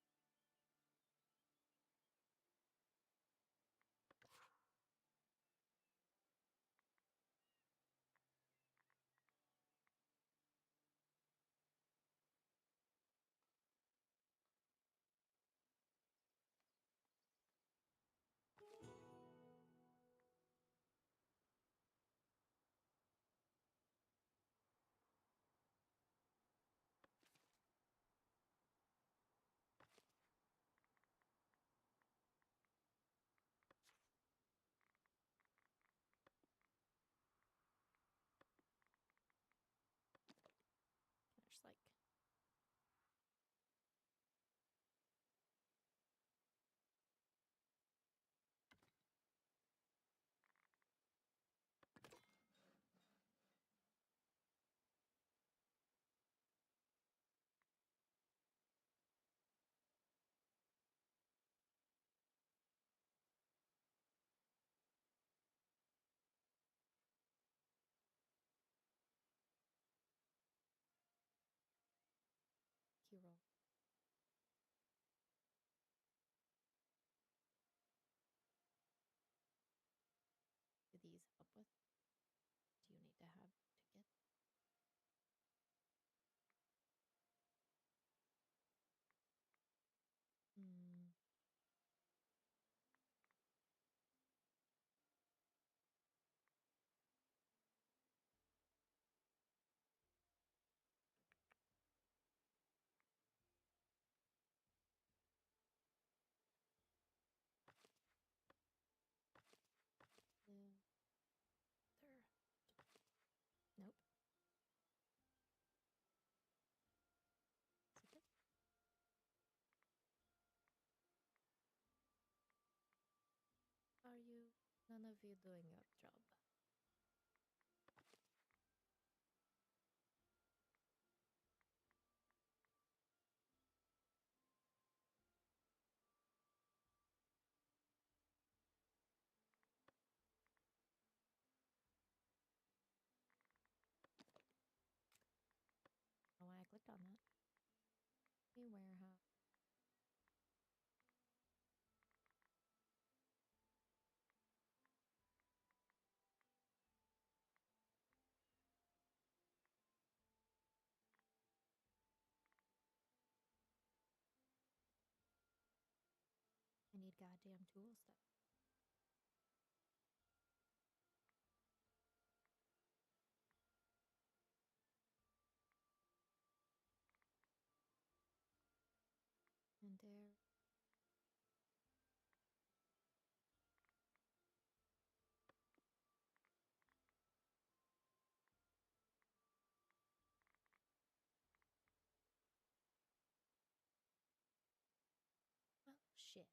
[SPEAKER 11] There's like key roll. Do these help with? Do you need to have to get? Hmm. There. Nope. Is it this? Are you none of you doing your job? Oh, why I clicked on that. The warehouse. I need goddamn tool stuff. And there. Oh shit.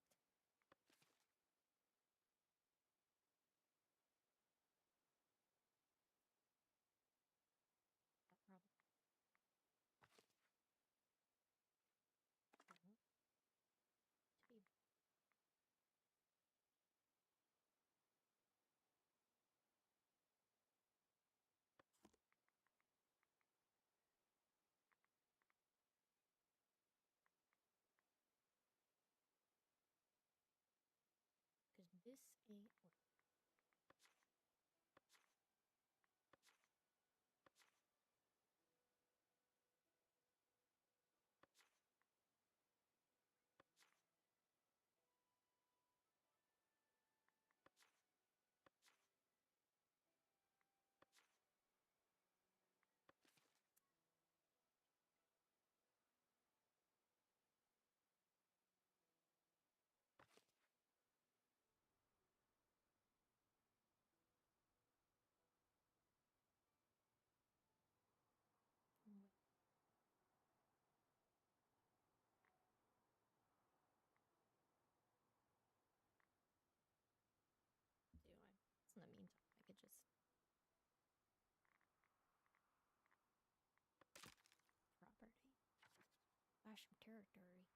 [SPEAKER 11] trash some territory.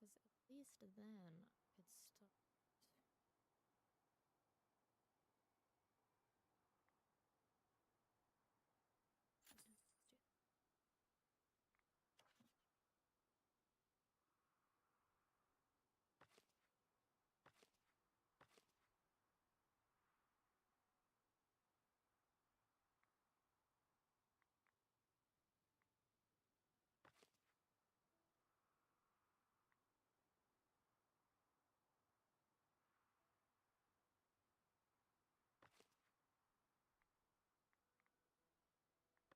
[SPEAKER 11] Because at least then I could start. Yeah, let's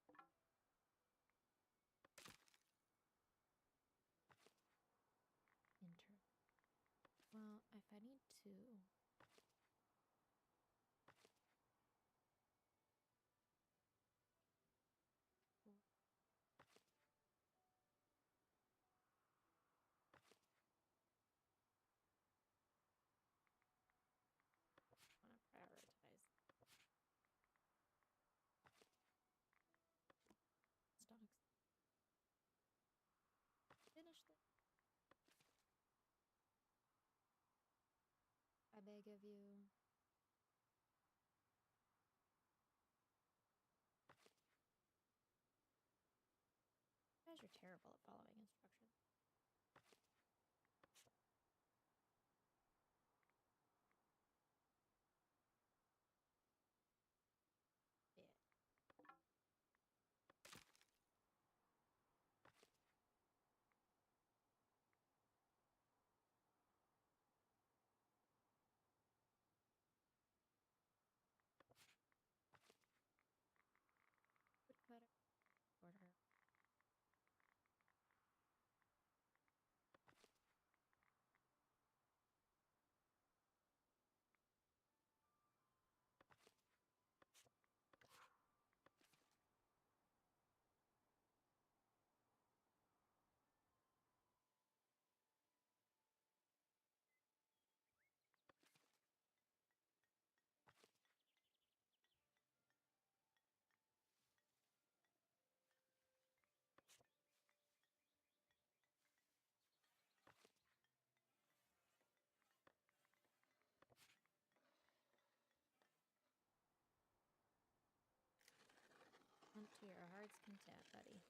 [SPEAKER 11] do that. Enter. Well, if I need to. Cool. Want to prioritize stocks. Finish this. I beg of you. You guys are terrible at following instructions. Yeah. Wood cutter. Order. Hunt to your heart's content, buddy.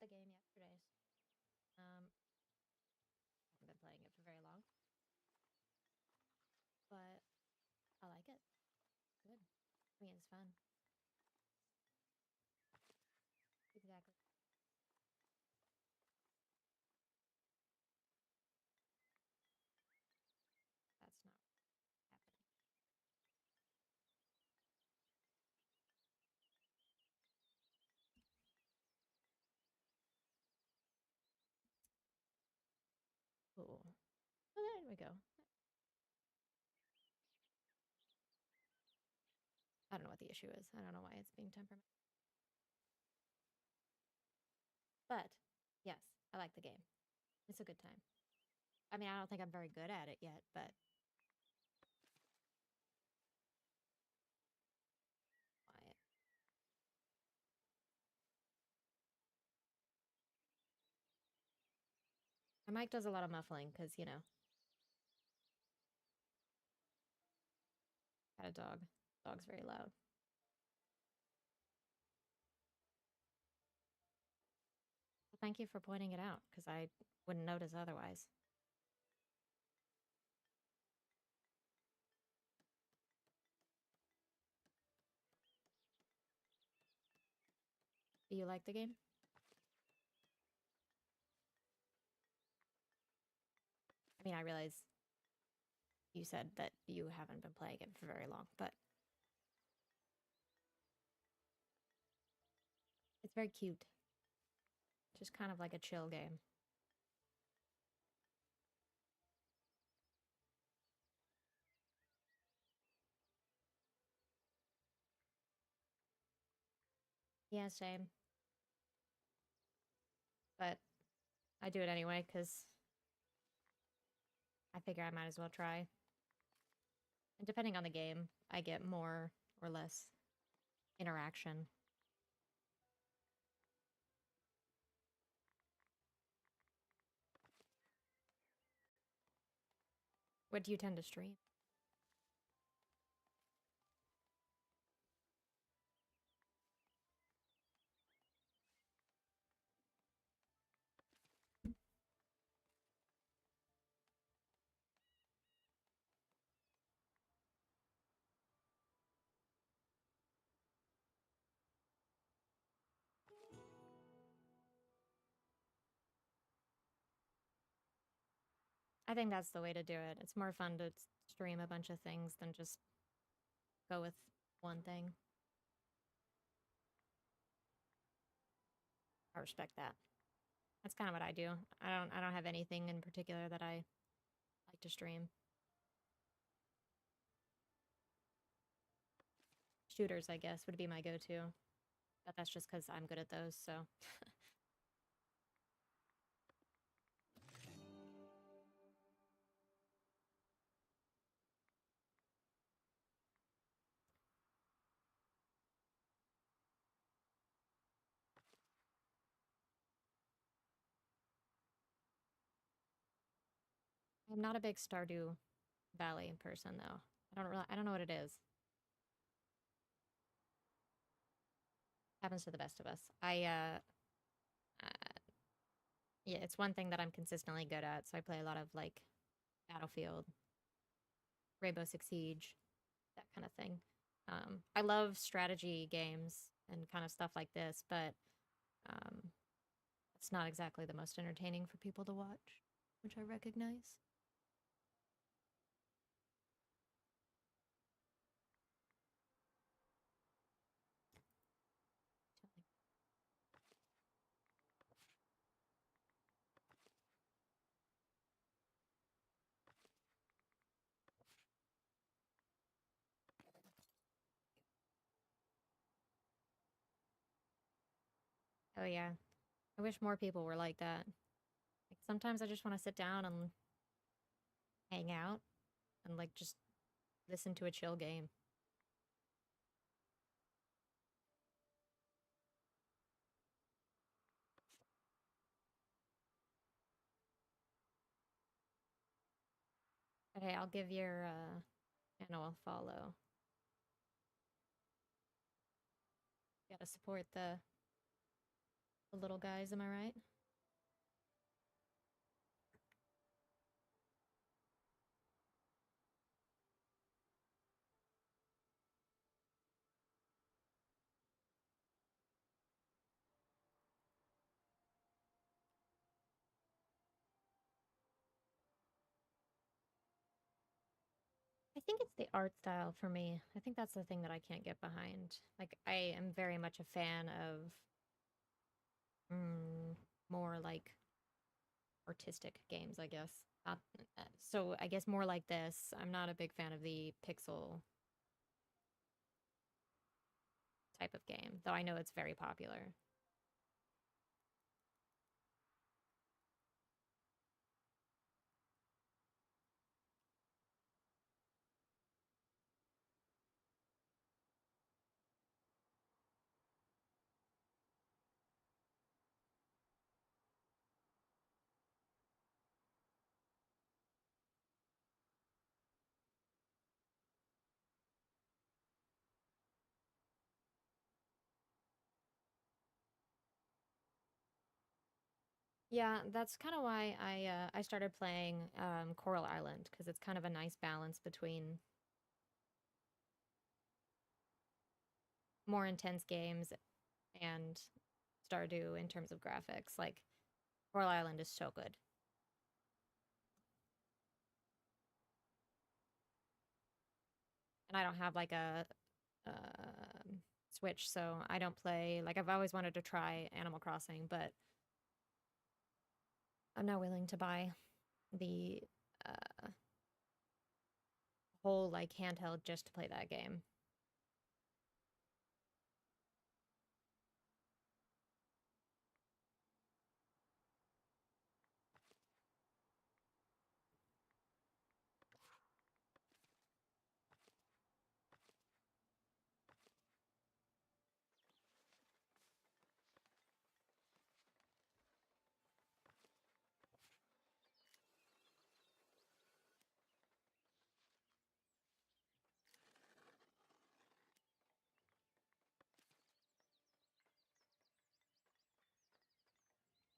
[SPEAKER 11] the game yesterday. Haven't been playing it for very long, but I like it. Good. I mean, it's fun. Exactly. That's not happening. Cool. Well, there we go. I don't know what the issue is. I don't know why it's being temperament. But yes, I like the game. It's a good time. I mean, I don't think I'm very good at it yet, but quiet. My mic does a lot of muffling because, you know, got a dog. Dog's very loud. Well, thank you for pointing it out because I wouldn't notice otherwise. Do you like the game? I mean, I realize you said that you haven't been playing it for very long, but it's very cute. Just kind of like a chill game. Yeah, same. But I do it anyway because I figure I might as well try. And depending on the game, I get more or less interaction. What do you tend to stream? I think that's the way to do it. It's more fun to stream a bunch of things than just go with one thing. I respect that. That's kind of what I do. I don't have anything in particular that I like to stream. Shooters, I guess, would be my go-to. But that's just because I'm good at those, so. I'm not a big Stardew Valley person, though. I don't know what it is. Happens to the best of us. Yeah, it's one thing that I'm consistently good at, so I play a lot of, like, Battlefield, Rainbow Six Siege, that kind of thing. I love strategy games and kind of stuff like this, but it's not exactly the most entertaining for people to watch, which I recognize. Oh yeah. I wish more people were like that. Like sometimes I just want to sit down and hang out and like just listen to a chill game. Okay, I'll give your channel a follow. Gotta support the The little guys, am I right? I think it's the art style for me. I think that's the thing that I can't get behind. Like, I am very much a fan of more like artistic games, I guess. So I guess more like this. I'm not a big fan of the pixel type of game, though I know it's very popular. Yeah, that's kind of why I started playing Coral Island because it's kind of a nice balance between more intense games and Stardew in terms of graphics. Like Coral Island is so good. And I don't have like a Switch, so I don't play. Like I've always wanted to try Animal Crossing, but I'm not willing to buy the whole like handheld just to play that game.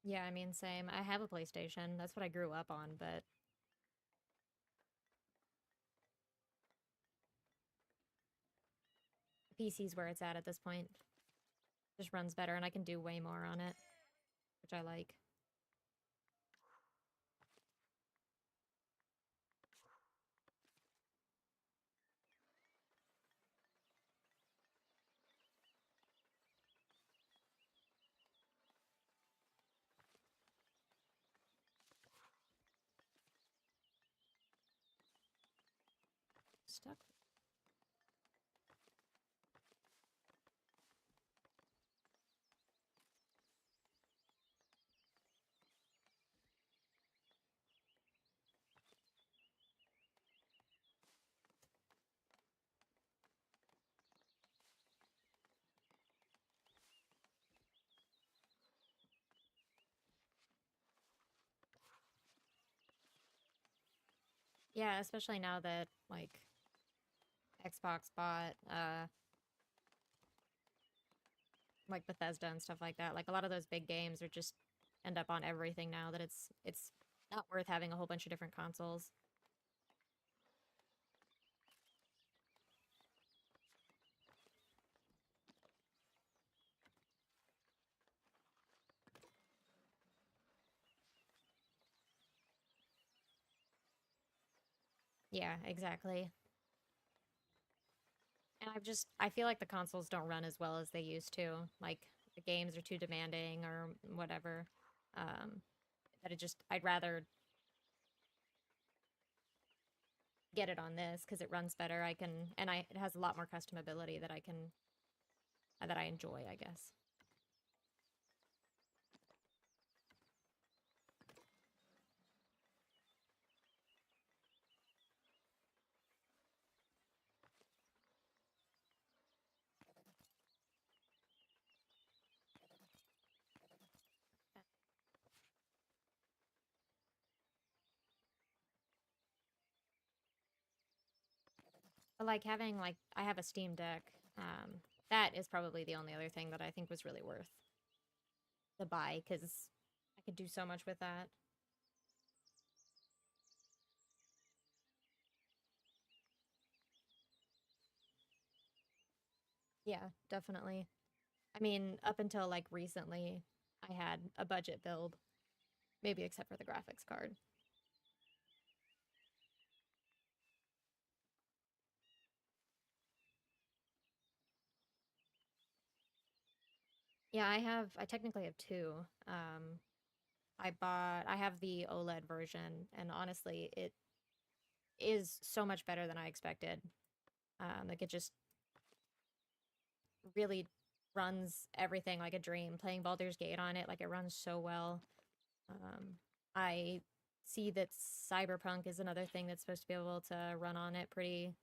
[SPEAKER 11] Yeah, I mean, same. I have a PlayStation. That's what I grew up on, but PC's where it's at this point. Just runs better, and I can do way more on it, which I like. Stuck. Yeah, especially now that like Xbox bought like Bethesda and stuff like that. Like a lot of those big games are just end up on everything now that it's not worth having a whole bunch of different consoles. Yeah, exactly. And I feel like the consoles don't run as well as they used to. Like the games are too demanding or whatever. That I'd rather get it on this because it runs better. It has a lot more customability that that I enjoy, I guess. But like having like I have a Steam Deck. That is probably the only other thing that I think was really worth the buy because I could do so much with that. Yeah, definitely. I mean, up until like recently, I had a budget build, maybe except for the graphics card. Yeah, I technically have two. I have the OLED version, and honestly, it is so much better than I expected. Like it just really runs everything like a dream. Playing Baldur's Gate on it, like it runs so well. I see that Cyberpunk is another thing that's supposed to be able to run on it pretty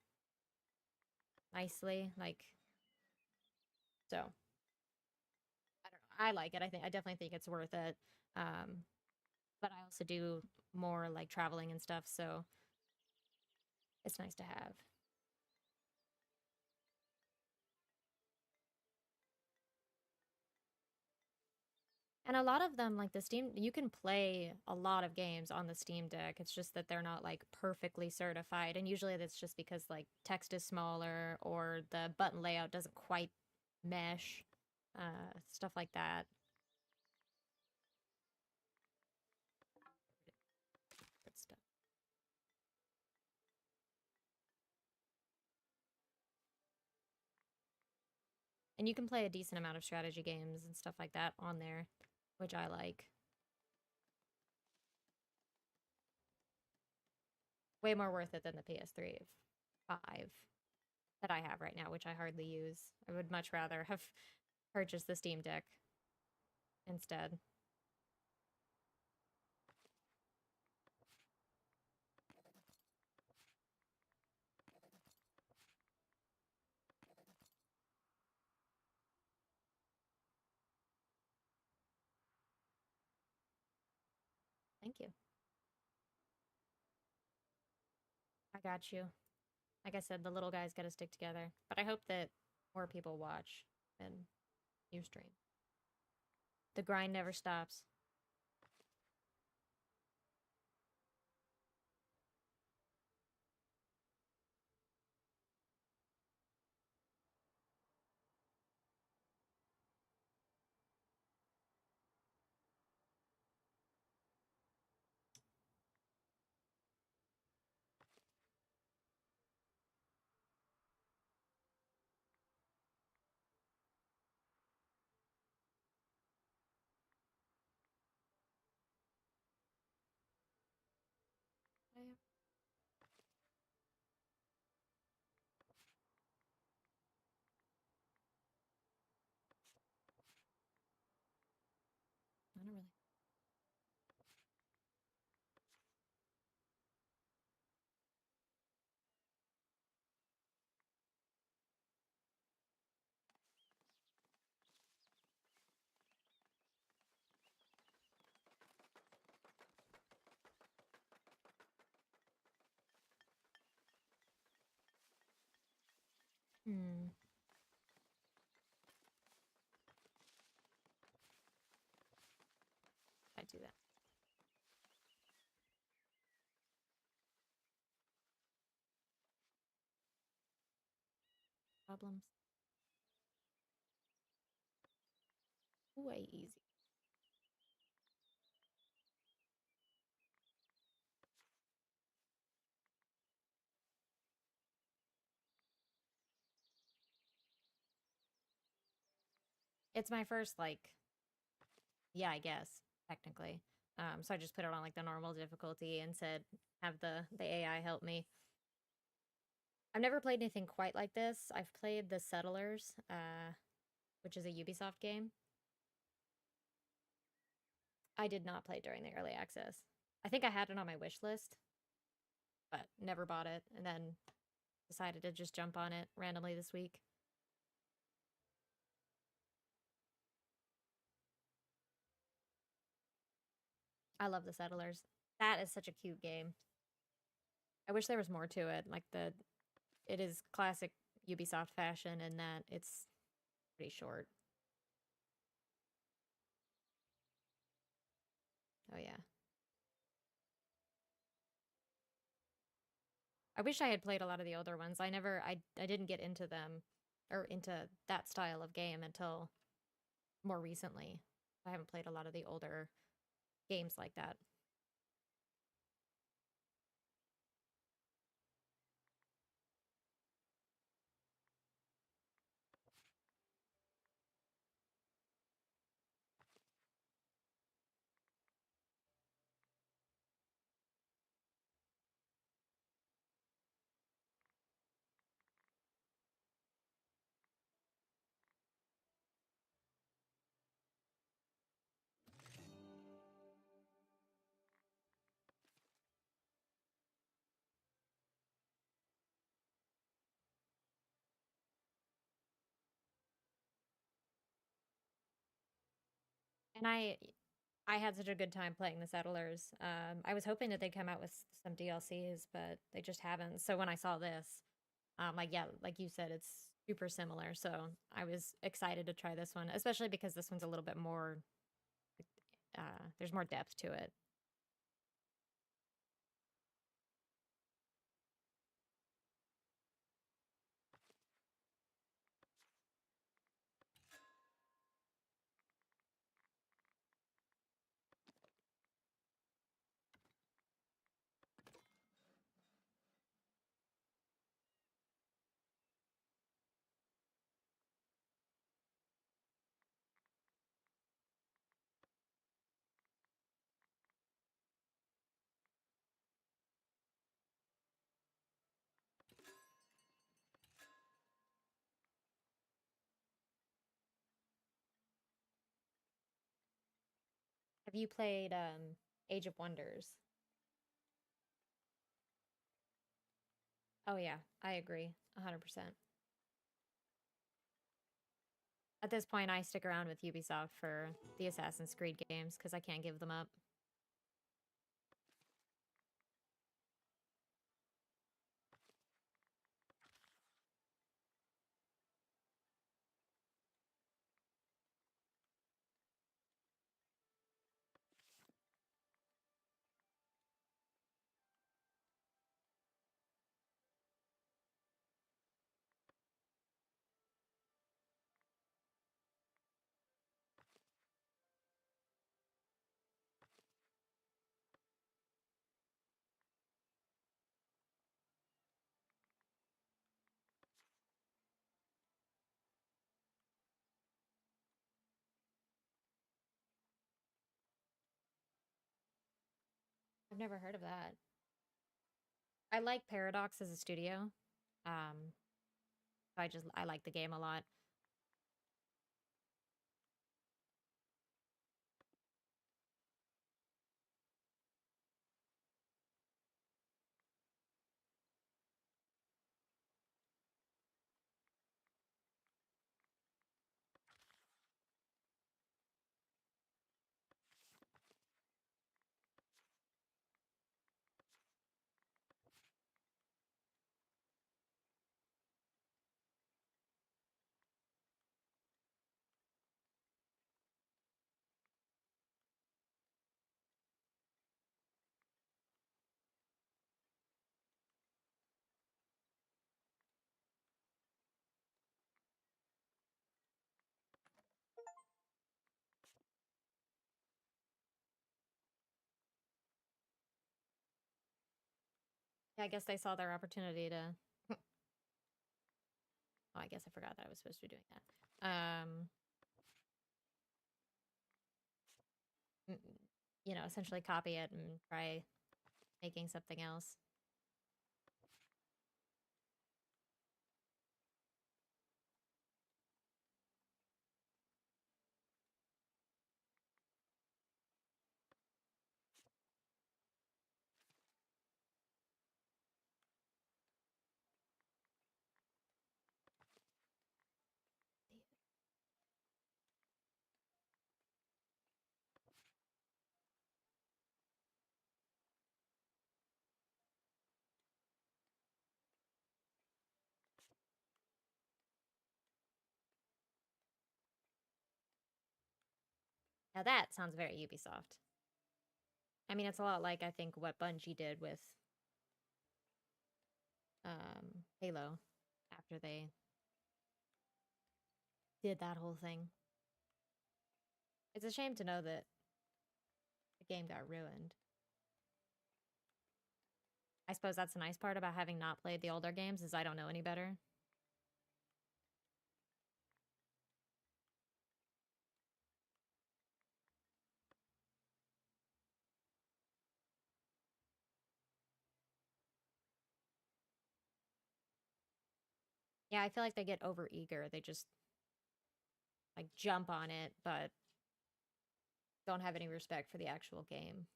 [SPEAKER 11] nicely. Like, so I don't know. I like it. I definitely think it's worth it. But I also do more like traveling and stuff, so it's nice to have. And a lot of them, like the Steam, you can play a lot of games on the Steam Deck. It's just that they're not like perfectly certified. And usually that's just because like text is smaller or the button layout doesn't quite mesh, stuff like that. Good stuff. And you can play a decent amount of strategy games and stuff like that on there, which I like. Way more worth it than the PS3 5 that I have right now, which I hardly use. I would much rather have purchased the Steam Deck instead. Thank you. I got you. Like I said, the little guys got to stick together. But I hope that more people watch and you stream. The grind never stops. I don't really. Hmm. I do that. Problems. Way easy. It's my first, like, yeah, I guess, technically. So I just put it on like the normal difficulty and said, have the AI help me. I've never played anything quite like this. I've played The Settlers, which is a Ubisoft game. I did not play during the early access. I think I had it on my wish list, but never bought it, and then decided to just jump on it randomly this week. I love The Settlers. That is such a cute game. I wish there was more to it. Like it is classic Ubisoft fashion in that it's pretty short. I wish I had played a lot of the older ones. I didn't get into them or into that style of game until more recently. I haven't played a lot of the older games like that. And I had such a good time playing the Settlers. I was hoping that they'd come out with some DLCs, but they just haven't. So when I saw this, like yeah, like you said, it's super similar. So I was excited to try this one, especially because this one's a little bit more. There's more depth to it. Have you played Age of Wonders? Oh yeah, I agree, 100%. At this point, I stick around with Ubisoft for the Assassin's Creed games because I can't give them up. I've never heard of that. I like Paradox as a studio. Um, I like the game a lot. Yeah, I guess they saw their opportunity to. Oh, I guess I forgot that I was supposed to be doing that. You know, essentially copy it and try making something else. Now that sounds very Ubisoft. I mean, it's a lot like I think what Bungie did with Halo after they did that whole thing. It's a shame to know that the game got ruined. I suppose that's the nice part about having not played the older games is I don't know any better. Yeah, I feel like they get over eager. They just like jump on it, but don't have any respect for the actual game.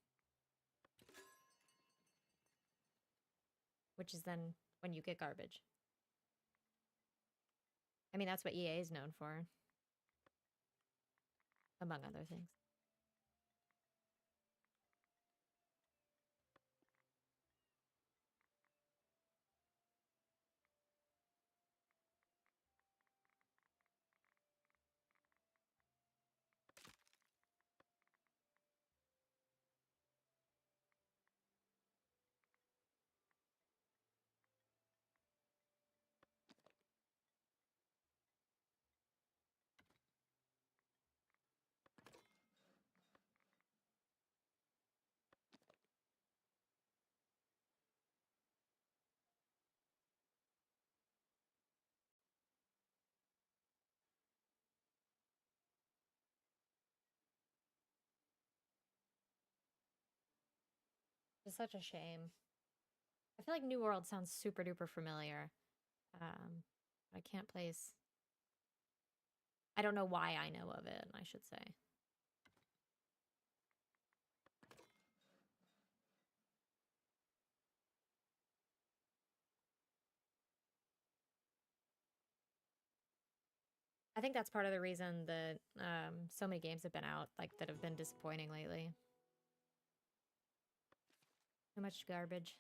[SPEAKER 11] Which is then when you get garbage. I mean, that's what EA is known for, among other things. It's such a shame. I feel like New World sounds super duper familiar. I can't place. I don't know why I know of it, I should say. I think that's part of the reason that so many games have been out, like, that have been disappointing lately. Too much garbage.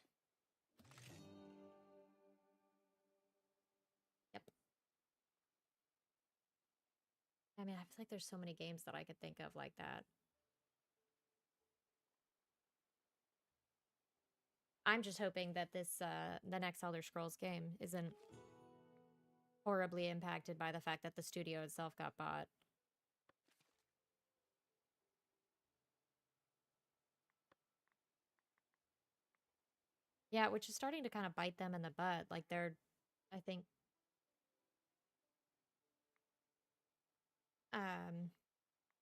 [SPEAKER 11] Yep. I mean, I feel like there's so many games that I could think of like that. I'm just hoping that this, the next Elder Scrolls game isn't horribly impacted by the fact that the studio itself got bought. Yeah, which is starting to kind of bite them in the butt. Like they're, I think,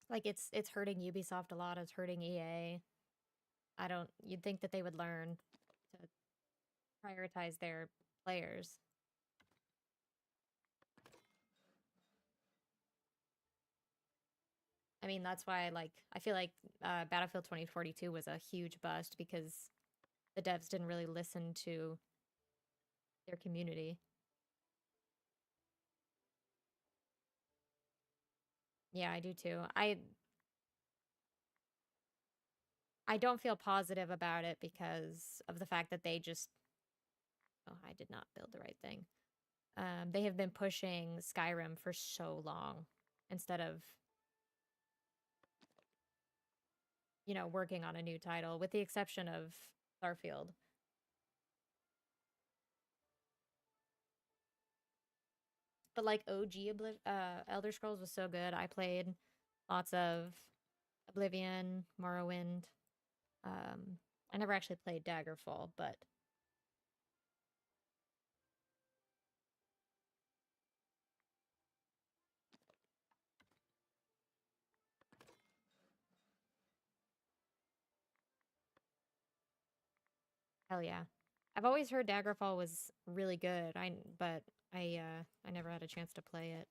[SPEAKER 11] like it's hurting Ubisoft a lot. It's hurting EA. You'd think that they would learn to prioritize their players. I mean, that's why, like, I feel like Battlefield 2042 was a huge bust because the devs didn't really listen to their community. Yeah, I do too. I don't feel positive about it because of the fact that they just... Oh, I did not build the right thing. They have been pushing Skyrim for so long instead of, you know, working on a new title, with the exception of Starfield. But like OG Elder Scrolls was so good. I played lots of Oblivion, Morrowind. I never actually played Daggerfall, but hell yeah. I've always heard Daggerfall was really good. But I never had a chance to play it.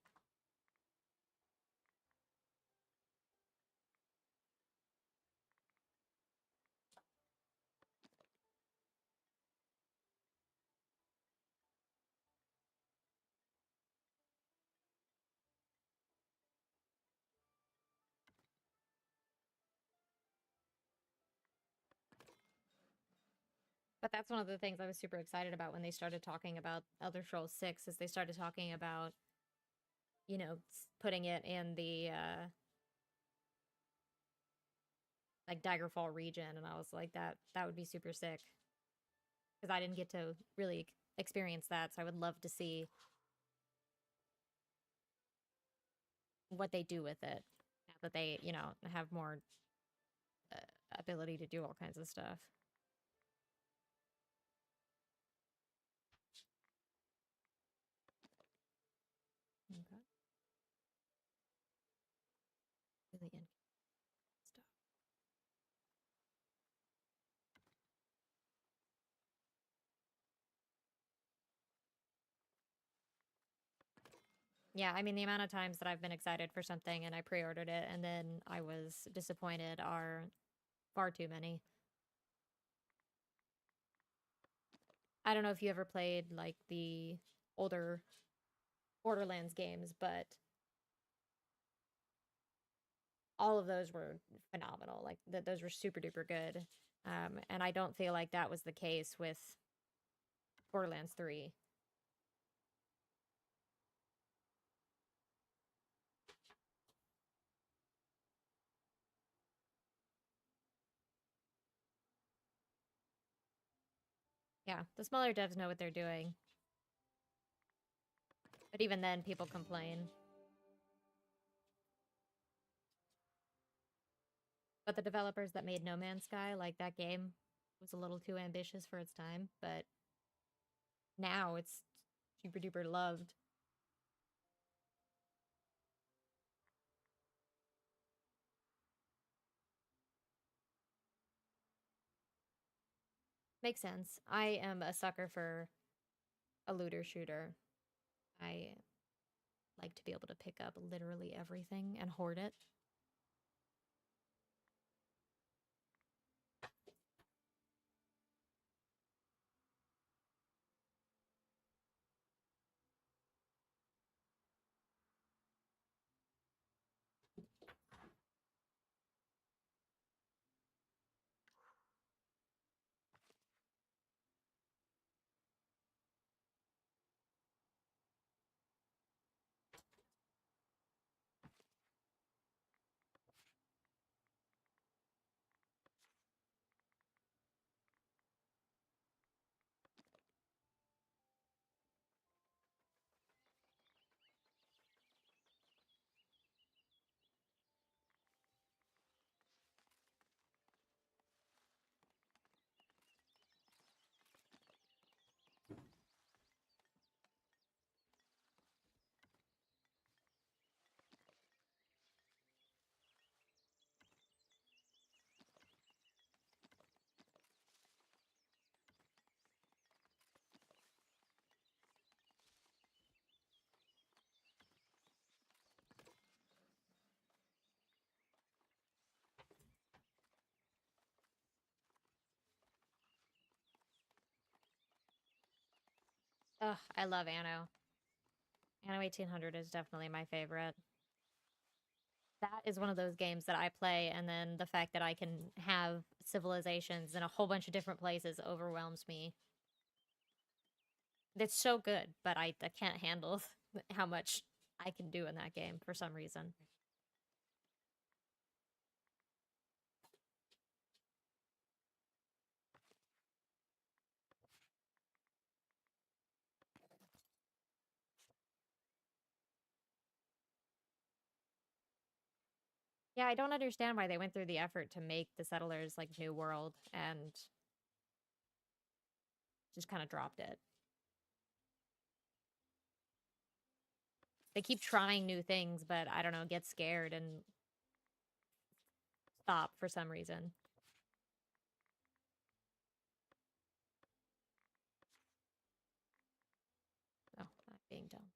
[SPEAKER 11] But that's one of the things I was super excited about when they started talking about Elder Scrolls 6, is they started talking about, you know, putting it in the like Daggerfall region, and I was like, that would be super sick. Because I didn't get to really experienced that, so I would love to see what they do with it now that they, you know, have more ability to do all kinds of stuff. Okay. Really in stuff. Yeah, I mean, the amount of times that I've been excited for something and I pre-ordered it and then I was disappointed are far too many. I don't know if you ever played like the older Borderlands games, but all of those were phenomenal. Like those were super duper good. And I don't feel like that was the case with Borderlands 3. Yeah, the smaller devs know what they're doing. But even then, people complain. But the developers that made No Man's Sky, like that game was a little too ambitious for its time, but now it's super duper loved. Makes sense. I am a sucker for a looter shooter. I like to be able to pick up literally everything and hoard it. Ugh, I love Anno. Anno 1800 is definitely my favorite. That is one of those games that I play, and then the fact that I can have civilizations in a whole bunch of different places overwhelms me. It's so good, but I can't handle how much I can do in that game for some reason. Yeah, I don't understand why they went through the effort to make the Settlers like New World and just kind of dropped it. They keep trying new things, but I don't know, get scared and stop for some reason. Oh, not being dumb.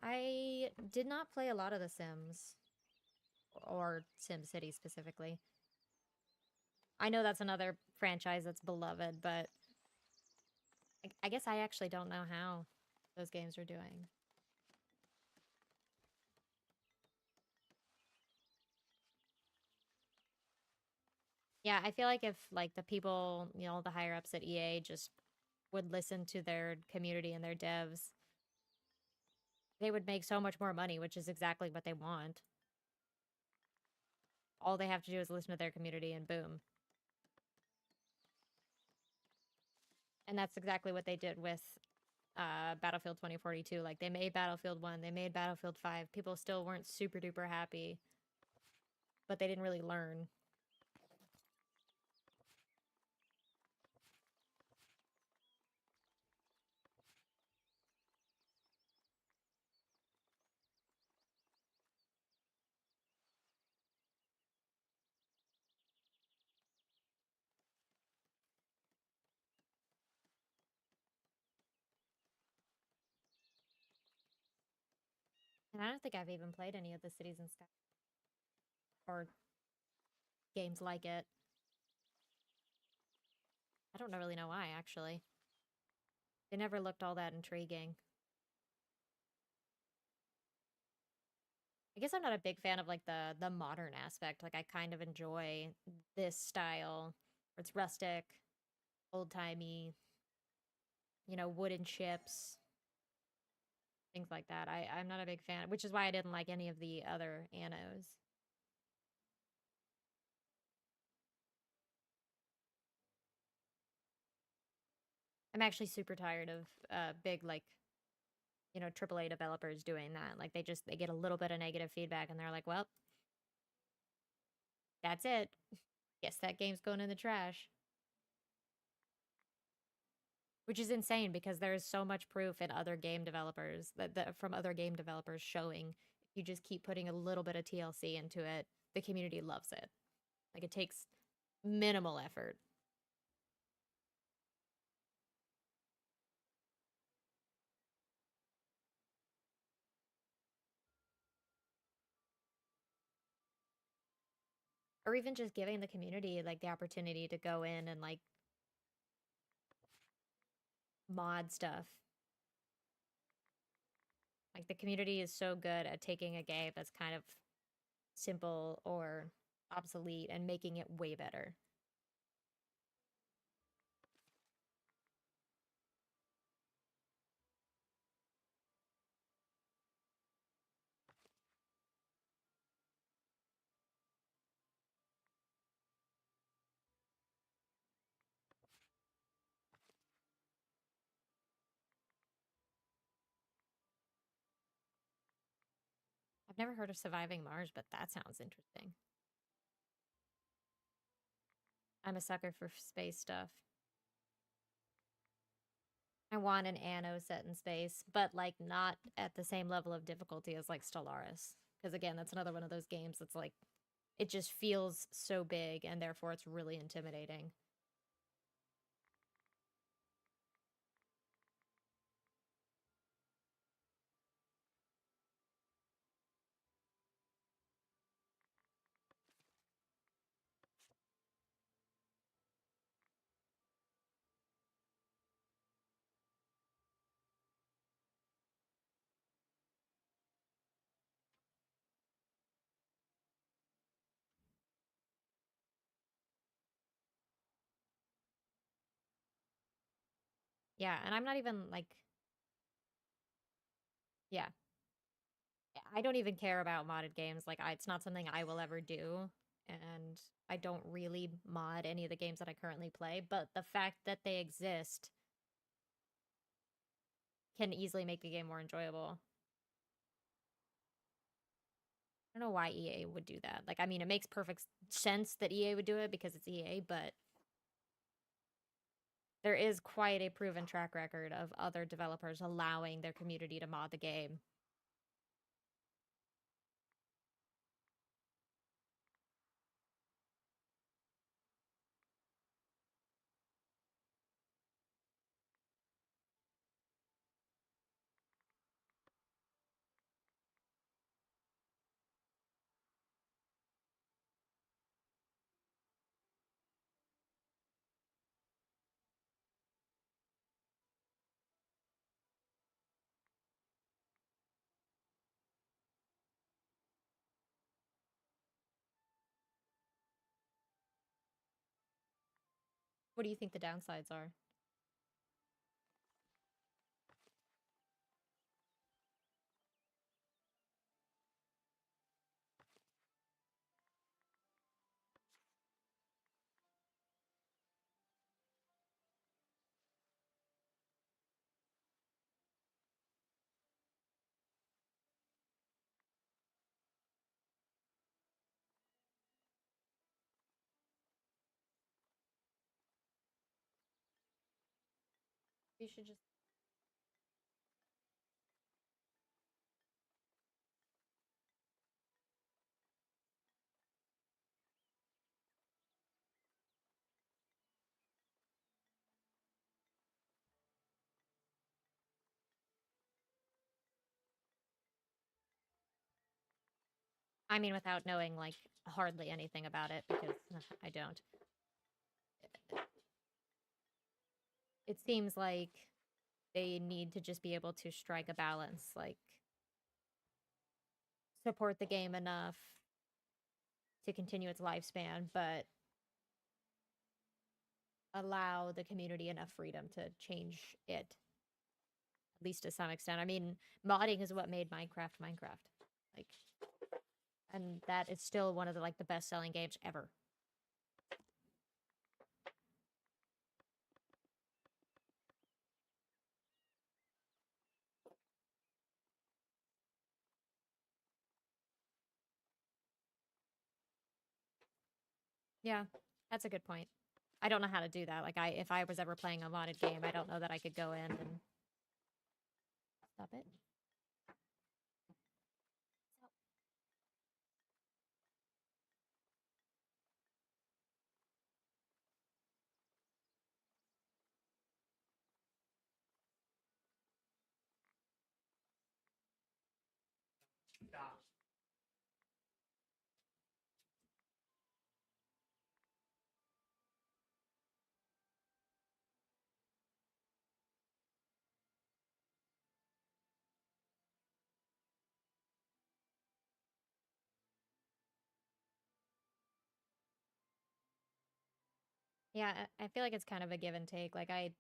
[SPEAKER 11] I did not play a lot of The Sims, or SimCity specifically. I know that's another franchise that's beloved, but I guess I actually don't know how those games are doing. Yeah, I feel like if like the people, you know, the higher ups at EA just would listen to their community and their devs, they would make so much more money, which is exactly what they want. All they have to do is listen to their community and boom. And that's exactly what they did with Battlefield 2042. Like they made Battlefield 1, they made Battlefield 5. People still weren't super duper happy, but they didn't really learn. And I don't think I've even played any of the Cities in Sky or games like it. I don't really know why, actually. They never looked all that intriguing. I guess I'm not a big fan of like the modern aspect. Like I kind of enjoy this style where it's rustic, old-timey, you know, wooden ships, things like that. I'm not a big fan, which is why I didn't like any of the other Annos. I'm actually super tired of big like, you know, AAA developers doing that. Like they get a little bit of negative feedback and they're like, "Well, that's it. Guess that game's going in the trash." Which is insane because there is so much proof in other game developers that from other game developers showing if you just keep putting a little bit of TLC into it, the community loves it. Like it takes minimal effort. Or even just giving the community like the opportunity to go in and like mod stuff. Like the community is so good at taking a game that's kind of simple or obsolete and making it way better. I've never heard of Surviving Mars, but that sounds interesting. I'm a sucker for space stuff. I want an Anno set in space, but like not at the same level of difficulty as like Stellaris. Because again, that's another one of those games that's like, it just feels so big and therefore it's really intimidating. Yeah, and I'm not even like, yeah. I don't even care about modded games. Like, it's not something I will ever do. And I don't really mod any of the games that I currently play. But the fact that they exist can easily make the game more enjoyable. I don't know why EA would do that. Like, I mean, it makes perfect sense that EA would do it because it's EA, but there is quite a proven track record of other developers allowing their community to mod the game. What do you think the downsides are? You should just. I mean, without knowing like hardly anything about it, because I don't. It seems like they need to just be able to strike a balance, like support the game enough to continue its lifespan, but allow the community enough freedom to change it, at least to some extent. I mean, modding is what made Minecraft Minecraft. Like, and that is still one of the like the best-selling games ever. Yeah, that's a good point. I don't know how to do that. Like, if I was ever playing a modded game, I don't know that I could go in and stop it. Yeah, I feel like it's kind of a give and take. Like I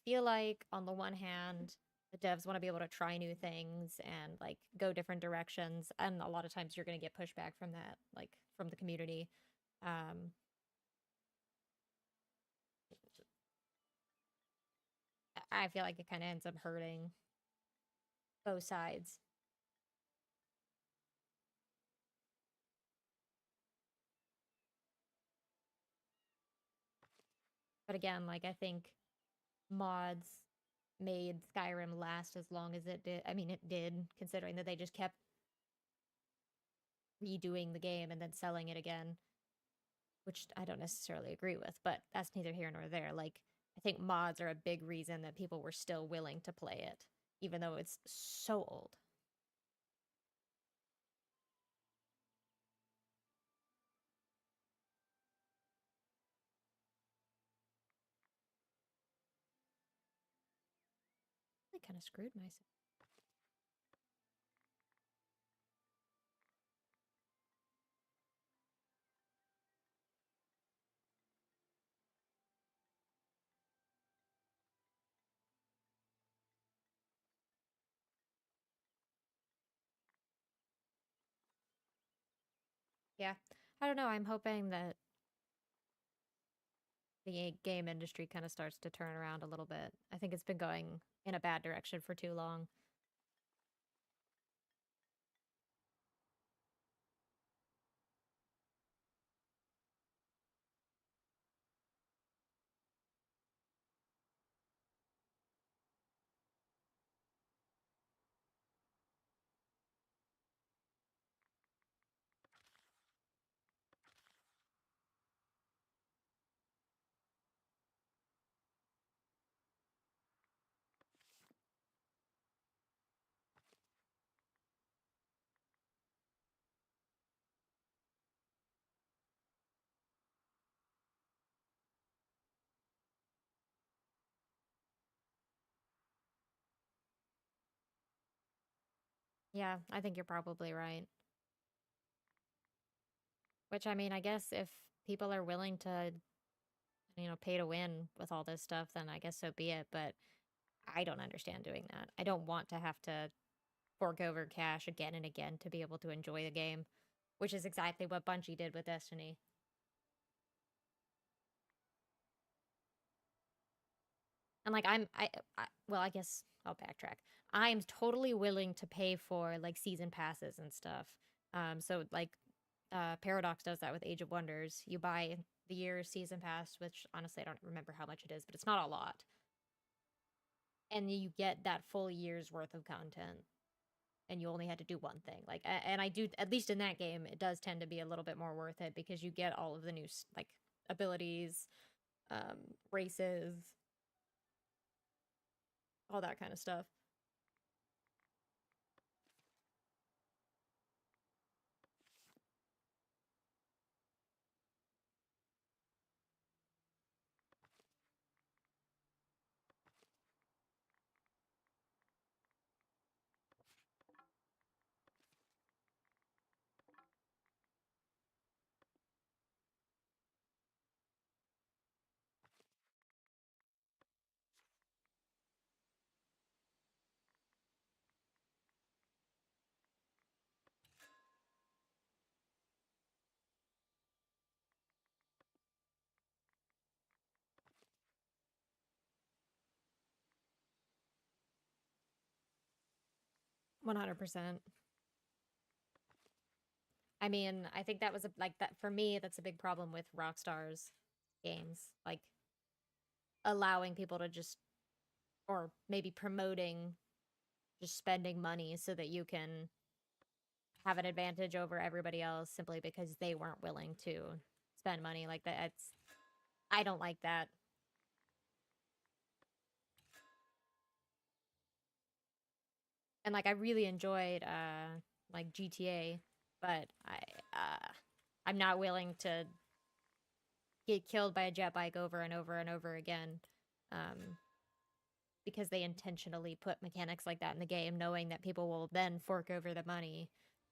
[SPEAKER 11] feel like on the one hand, the devs want to be able to try new things and like go different directions, and a lot of times you're going to get pushback from that, like from the community. Um, I feel like it kind of ends up hurting both sides. But again, like I think mods made Skyrim last as long as it did. I mean, it did, considering that they just kept redoing the game and then selling it again, which I don't necessarily agree with, but that's neither here nor there. Like, I think mods are a big reason that people were still willing to play it, even though it's so old. I kind of screwed myself. Yeah, I don't know. I'm hoping that the game industry kind of starts to turn around a little bit. I think it's been going in a bad direction for too long. Yeah, I think you're probably right. Which, I mean, I guess if people are willing to pay to win with all this stuff, then I guess so be it. But I don't understand doing that. I don't want to have to fork over cash again and again to be able to enjoy the game, which is exactly what Bungie did with Destiny. And like I guess I'll backtrack. I'm totally willing to pay for like season passes and stuff. So like Paradox does that with Age of Wonders. You buy the year's season pass, which honestly I don't remember how much it is, but it's not a lot. And you get that full year's worth of content. And you only had to do one thing. Like, and I do, at least in that game, it does tend to be a little bit more worth it because you get all of the new like abilities, races, all that kind of stuff. $100%. I mean, I think that was like that for me. That's a big problem with Rockstar's games, like allowing people to just, or maybe promoting, just spending money so that you can have an advantage over everybody else simply because they weren't willing to spend money like that. I don't like that. And like I really enjoyed like GTA, but I'm not willing to get killed by a jet bike over and over and over again. Because they intentionally put mechanics like that in the game, knowing that people will then fork over the money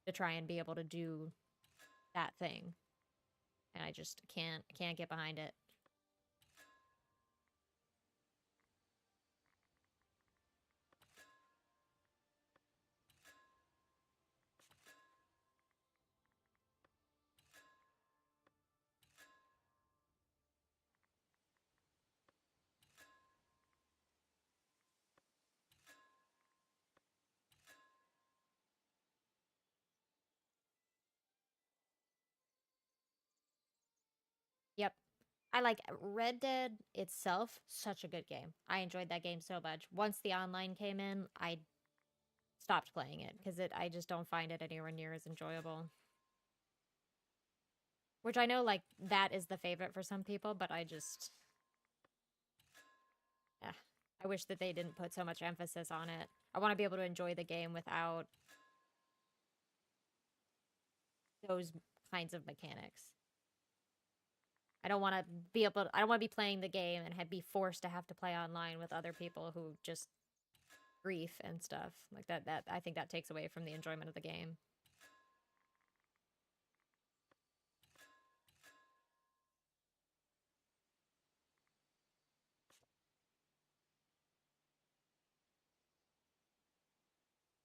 [SPEAKER 11] to try and be able to do that thing. And I just can't get behind it. Yep. I like Red Dead itself, such a good game. I enjoyed that game so much. Once the online came in, I stopped playing it because I just don't find it anywhere near as enjoyable. Which I know, like, that is the favorite for some people, but I just... Yeah. I wish that they didn't put so much emphasis on it. I want to be able to enjoy the game without those kinds of mechanics. I don't want to be able to, I don't want to be playing the game and be forced to have to play online with other people who just grief and stuff. Like that I think that takes away from the enjoyment of the game.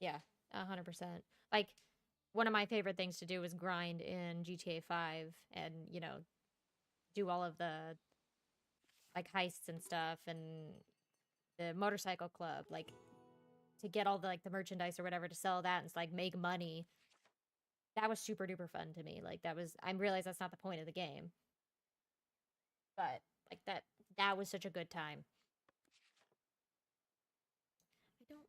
[SPEAKER 11] Yeah, 100%. Like, one of my favorite things to do was grind in GTA 5 and, you know, do all of the, like, heists and stuff and the motorcycle club, like, to get all the, like, the merchandise or whatever to sell that and, like, make money. That was super duper fun to me. Like, that was, I realize that's not the point of the game. But, like, that was such a good time. I don't...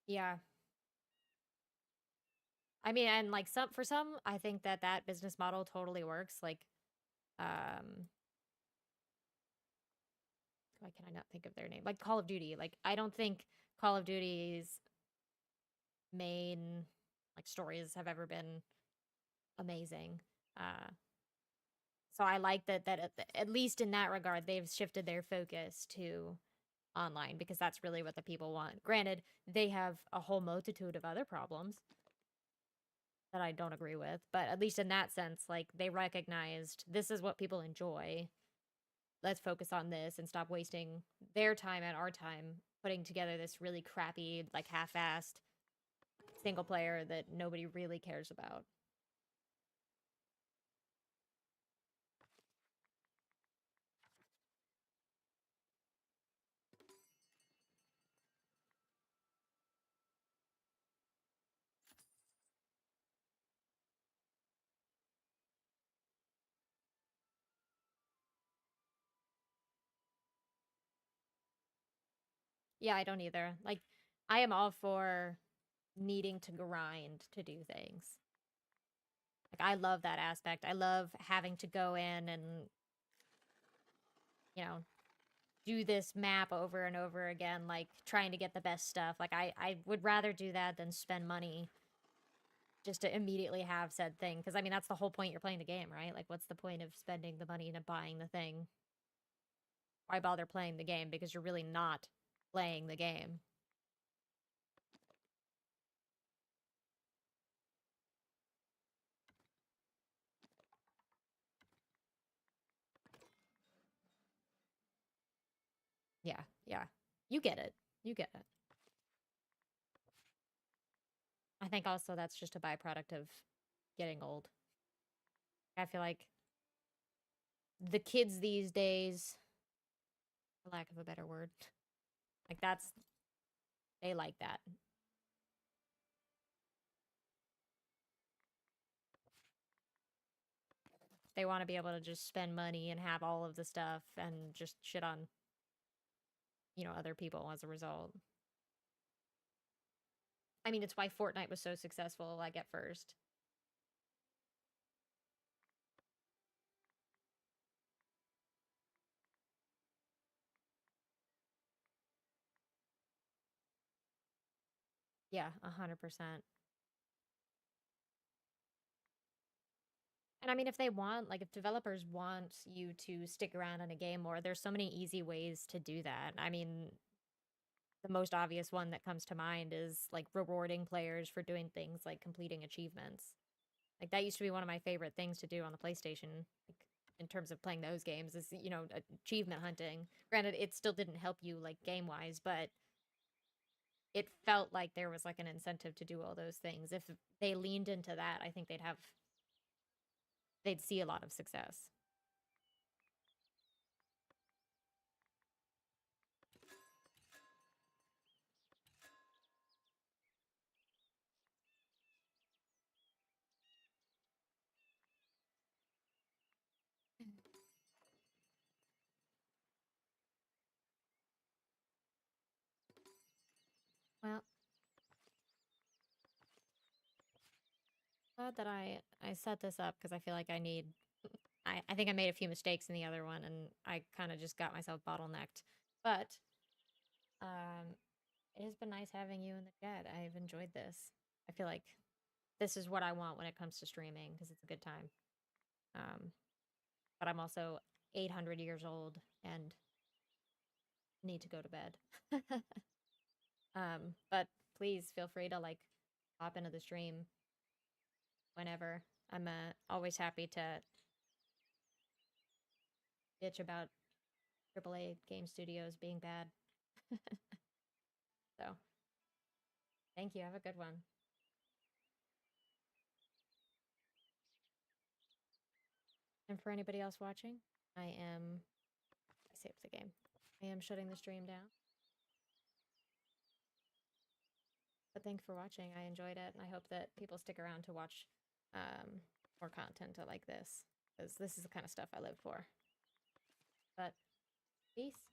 [SPEAKER 11] Yeah. I mean, and like for some, I think that business model totally works. Like, why can I not think of their name? Like Call of Duty. Like, I don't think Call of Duty's main like stories have ever been amazing. So I like that at least in that regard they've shifted their focus to online because that's really what the people want. Granted, they have a whole multitude of other problems that I don't agree with, but at least in that sense, like they recognized this is what people enjoy. Let's focus on this and stop wasting their time and our time putting together this really crappy, like half-assed single player that nobody really cares about. Yeah, I don't either. Like, I am all for needing to grind to do things. Like, I love that aspect. I love having to go in and, you know, do this map over and over again, like, trying to get the best stuff. Like, I would rather do that than spend money just to immediately have said thing. Because, I mean, that's the whole point you're playing the game, right? Like, what's the point of spending the money into buying the thing? Why bother playing the game? Because you're really not playing the game. Yeah, yeah. You get it. You get it. I think also that's just a byproduct of getting old. I feel like the kids these days, for lack of a better word, like they like that. They want to be able to just spend money and have all of the stuff and just shit on, you know, other people as a result. I mean, it's why Fortnite was so successful, like, at first. Yeah, 100%. And I mean, if they want, like, if developers want you to stick around in a game more, there's so many easy ways to do that. I mean, the most obvious one that comes to mind is, like, rewarding players for doing things like completing achievements. Like, that used to be one of my favorite things to do on the PlayStation, like, in terms of playing those games, is, you know, achievement hunting. Granted, it still didn't help you, like, game-wise, but it felt like there was, like, an incentive to do all those things. If they leaned into that, I think they'd see a lot of success. Well, glad that I set this up because I feel like I think I made a few mistakes in the other one and I kind of just got myself bottlenecked. But it has been nice having you in the chat. I've enjoyed this. I feel like this is what I want when it comes to streaming because it's a good time. But I'm also 800 years old and need to go to bed. But please feel free to, like, hop into the stream whenever. I'm always happy to bitch about AAA game studios being bad. So, thank you. Have a good one. And for anybody else watching, I saved the game. I am shutting the stream down. But thanks for watching. I enjoyed it, and I hope that people stick around to watch more content like this, because this is the kind of stuff I live for. But peace.